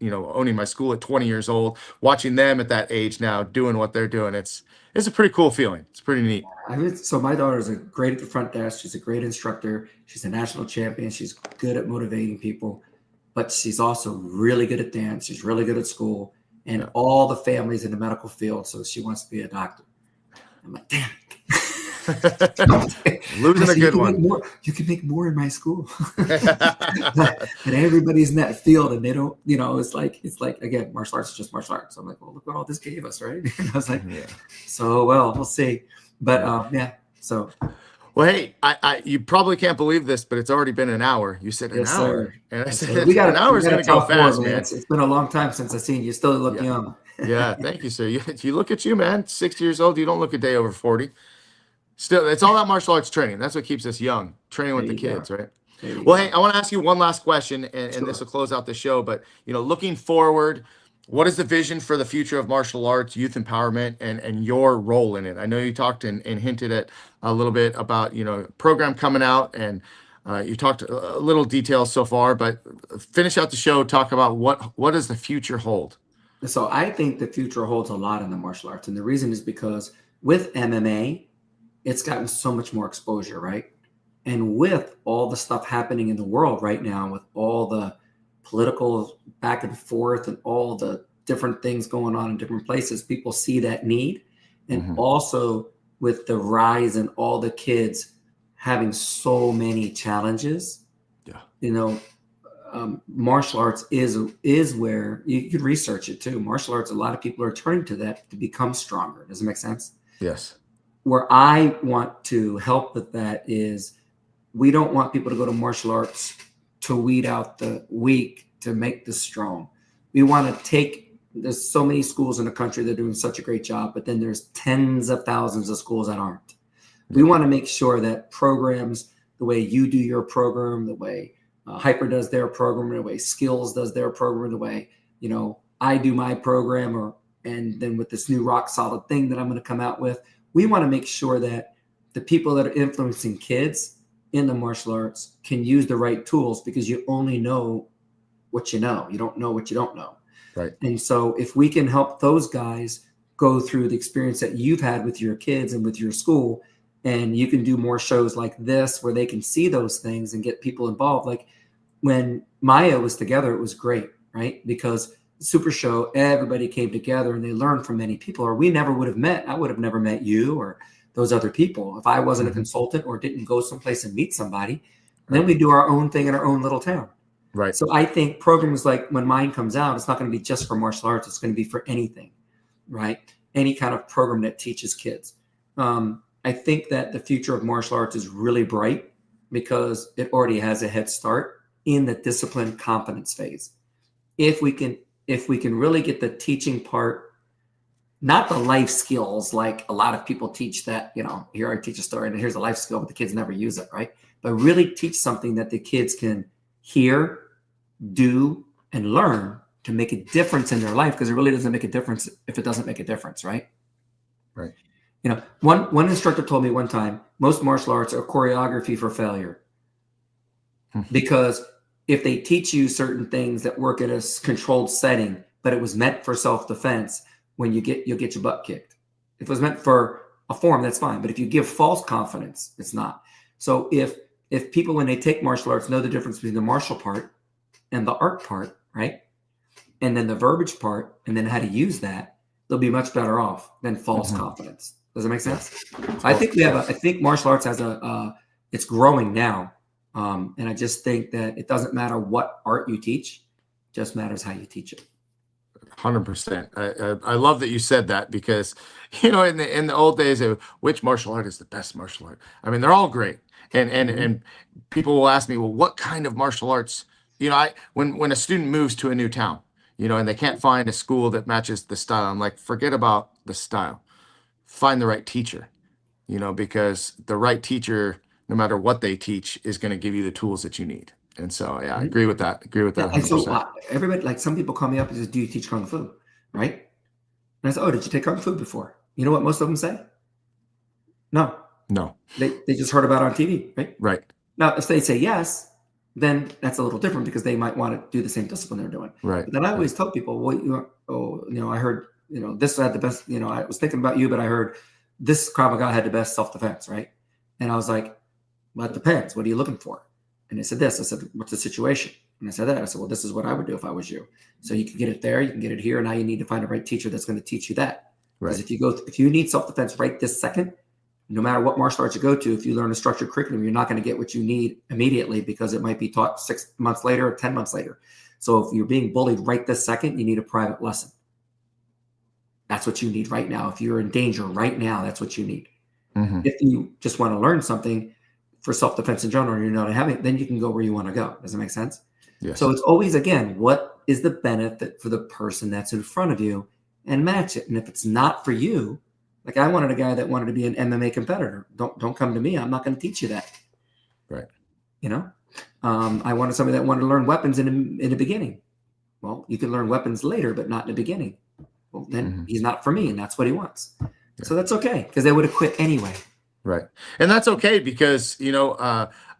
owning my school at 20 years old, watching them at that age now doing what they're doing. It's a pretty cool feeling. It's pretty neat. So my daughter's great at the front desk. She's a great instructor. She's a national champion. She's good at motivating people, but she's also really good at dance. She's really good at school, and all the family's in the medical field. So she wants to be a doctor. I'm like, damn. Losing a good one. You can make more in my school. And everybody's in that field, and they don't, it's like again, martial arts is just martial arts. I'm like, well, look what all this gave us, right? And I was like, so we'll see. But so. Well, hey, you probably can't believe this, but it's already been an hour. You said an hour, sir. and I said an hour is going to go fast, man. It's been a long time since I've seen you. Still look young. Yeah, thank you, sir. You look at you, man. 60 years old. You don't look a day over 40. Still, it's all that martial arts training. That's what keeps us young, training with the kids, right? Well, hey, I want to ask you one last question, and this will close out the show. But, looking forward, what is the vision for the future of martial arts, youth empowerment, and your role in it? I know you talked and hinted at a little bit about, program coming out, and You talked a little details so far, but finish out the show. Talk about what does the future hold? So I think the future holds a lot in the martial arts. And the reason is because with MMA, it's gotten so much more exposure, right? And with all the stuff happening in the world right now, with all the political back and forth and all the different things going on in different places, people see that need. And also with the rise in all the kids having so many challenges, martial arts is where you could research it too. Martial arts, a lot of people are turning to that to become stronger. Does it make sense? Yes. Where I want to help with that is we don't want people to go to martial arts to weed out the weak, to make the strong. We want to there's so many schools in the country that are doing such a great job, but then there's tens of thousands of schools that aren't. We want to make sure that programs, the way you do your program, the way Hyper does their program, the way Skills does their program, the way, I do my program, and then with this new rock solid thing that I'm going to come out with, we want to make sure that the people that are influencing kids in the martial arts can use the right tools, because you only know what you know. You don't know what you don't know. Right. And so if we can help those guys go through the experience that you've had with your kids and with your school, and you can do more shows like this where they can see those things and get people involved. Like when Maya was together, it was great, right? Because Super Show, everybody came together and they learned from many people, or we never would have met. I would have never met you or those other people if I wasn't a consultant or didn't go someplace and meet somebody. Right. Then we do our own thing in our own little town. Right. So I think programs like when mine comes out, it's not going to be just for martial arts. It's going to be for anything, right? Any kind of program that teaches kids. I think that the future of martial arts is really bright because it already has a head start in the discipline confidence phase. If we can really get the teaching part, not the life skills, like a lot of people teach that, here I teach a story and here's a life skill, but the kids never use it, right? But really teach something that the kids can hear, do, and learn to make a difference in their life, because it really doesn't make a difference if it doesn't make a difference, right? Right. One instructor told me one time, most martial arts are choreography for failure. Because if they teach you certain things that work in a controlled setting, but it was meant for self-defense, when you'll get your butt kicked. If it was meant for a form, that's fine. But if you give false confidence, it's not. So if people, when they take martial arts, know the difference between the martial part and the art part, right? And then the verbiage part, and then how to use that, they'll be much better off than false confidence. Does that make sense? I think I think martial arts has it's growing now. And I just think that it doesn't matter what art you teach, it just matters how you teach it. 100%. I love that you said that, because, in the old days, which martial art is the best martial art? I mean, they're all great. And people will ask me, well, what kind of martial arts? When a student moves to a new town, and they can't find a school that matches the style, I'm like, forget about the style. Find the right teacher, because the right teacher, no matter what they teach, is going to give you the tools that you need. And so, yeah, I agree with that. And so everybody, like some people call me up and says, do you teach Kung Fu? Right? And I said, oh, did you take Kung Fu before? You know what most of them say? No. They just heard about it on TV, right? Right. Now, if they say yes, then that's a little different, because they might want to do the same discipline they're doing. Right. But then I always tell people, well, I heard, this had the best, I was thinking about you, but I heard this Krav Maga had the best self-defense, right? And I was like, well, it depends. What are you looking for? And they said this. I said, what's the situation? And I said that. I said, well, this is what I would do if I was you. So you can get it there, you can get it here. And now you need to find a right teacher that's going to teach you that. Because if you need self-defense right this second, no matter what martial arts you go to, if you learn a structured curriculum, you're not going to get what you need immediately, because it might be taught 6 months later or 10 months later. So if you're being bullied right this second, you need a private lesson. That's what you need right now. If you're in danger right now, that's what you need. If you just want to learn something for self-defense in general, and you're not having it, then you can go where you want to go. Does that make sense? Yes. So it's always, again, what is the benefit for the person that's in front of you, and match it. And if it's not for you, like I wanted a guy that wanted to be an MMA competitor. Don't come to me. I'm not going to teach you that. Right. I wanted somebody that wanted to learn weapons in the beginning. Well, you can learn weapons later, but not in the beginning. Well, then he's not for me, and that's what he wants. Yeah. So that's okay, because they would have quit anyway. Right. And that's okay, because,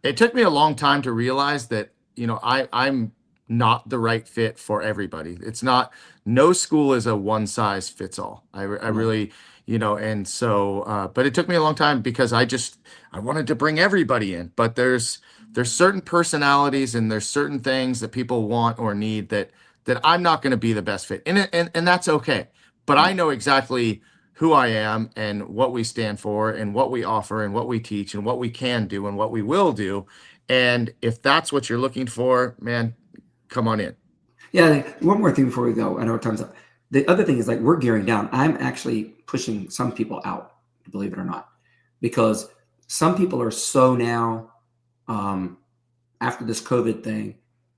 it took me a long time to realize that, I'm not the right fit for everybody. It's not, no school is a one size fits all. I No. really, and so, but it took me a long time because I wanted to bring everybody in, but there's certain personalities and there's certain things that people want or need that I'm not going to be the best fit. And that's okay. But I know exactly who I am and what we stand for and what we offer and what we teach and what we can do and what we will do. And if that's what you're looking for, man, come on in. Yeah. One more thing before we go. I know our time's up. The other thing is like we're gearing down. I'm actually pushing some people out, believe it or not, because some people are so now after this COVID thing.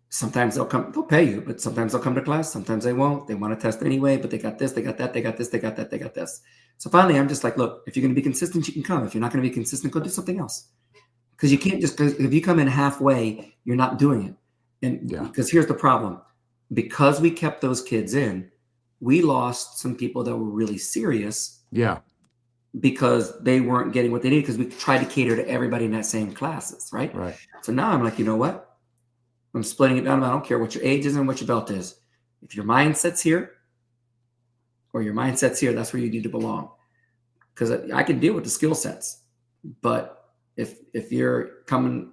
Sometimes they'll pay you, but sometimes they'll come to class. Sometimes they won't. They want to test anyway, but they got this, they got that, they got this, they got that, they got this. So finally, I'm just like, look, if you're going to be consistent, you can come. If you're not going to be consistent, go do something else. Because you can't just, because if you come in halfway, you're not doing it. And because here's the problem. Because we kept those kids in, we lost some people that were really serious. Yeah. Because they weren't getting what they needed because we tried to cater to everybody in that same classes, right? Right. So now I'm like, you know what? I'm splitting it down. I don't care what your age is and what your belt is. If your mindset's here or your mindset's here, that's where you need to belong. Because I can deal with the skill sets, but if you're coming,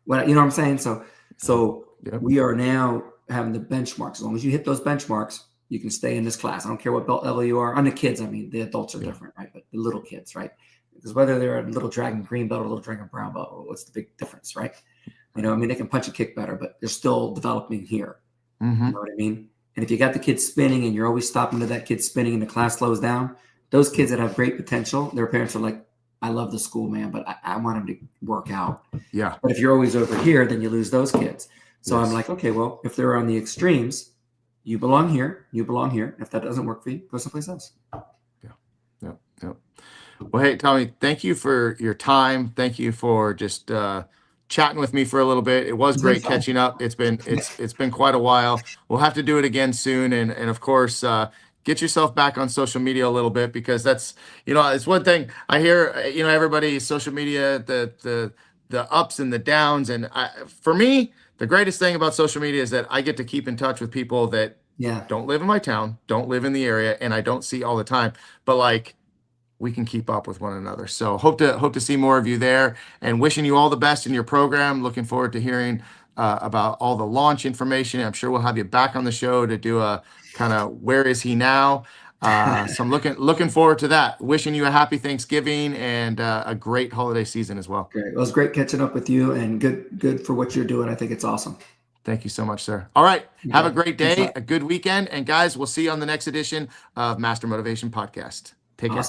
what I'm saying. So we are now having the benchmarks. As long as you hit those benchmarks, you can stay in this class. I don't care what belt level you are. On the kids, I mean, the adults are different, right? But the little kids, right? Because whether they're a little dragon green belt or a little dragon brown belt, what's the big difference, right? I mean, they can punch and kick better, but they're still developing here. Mm-hmm. You know what I mean? And if you got the kids spinning and you're always stopping to that kid spinning and the class slows down, those kids that have great potential, their parents are like, I love the school, man, but I want them to work out. Yeah. But if you're always over here, then you lose those kids. So I'm like, okay, well, if they're on the extremes, you belong here, you belong here. If that doesn't work for you, go someplace else. Yeah. Well, hey, Tommy, thank you for your time. Thank you for just chatting with me for a little bit. It was great catching up. It's been quite a while. We'll have to do it again soon. And of course, get yourself back on social media a little bit because that's, it's one thing I hear, everybody social media, the ups and the downs. And for me, the greatest thing about social media is that I get to keep in touch with people that don't live in my town, don't live in the area, and I don't see all the time. But like, we can keep up with one another. So hope to see more of you there and wishing you all the best in your program. Looking forward to hearing about all the launch information. I'm sure we'll have you back on the show to do a kind of where is he now? So I'm looking forward to that. Wishing you a happy Thanksgiving and a great holiday season as well. Great. It was great catching up with you and good for what you're doing. I think it's awesome. Thank you so much, sir. All right. Have a great day, a good weekend. And guys, we'll see you on the next edition of Master Motivation Podcast. Take care.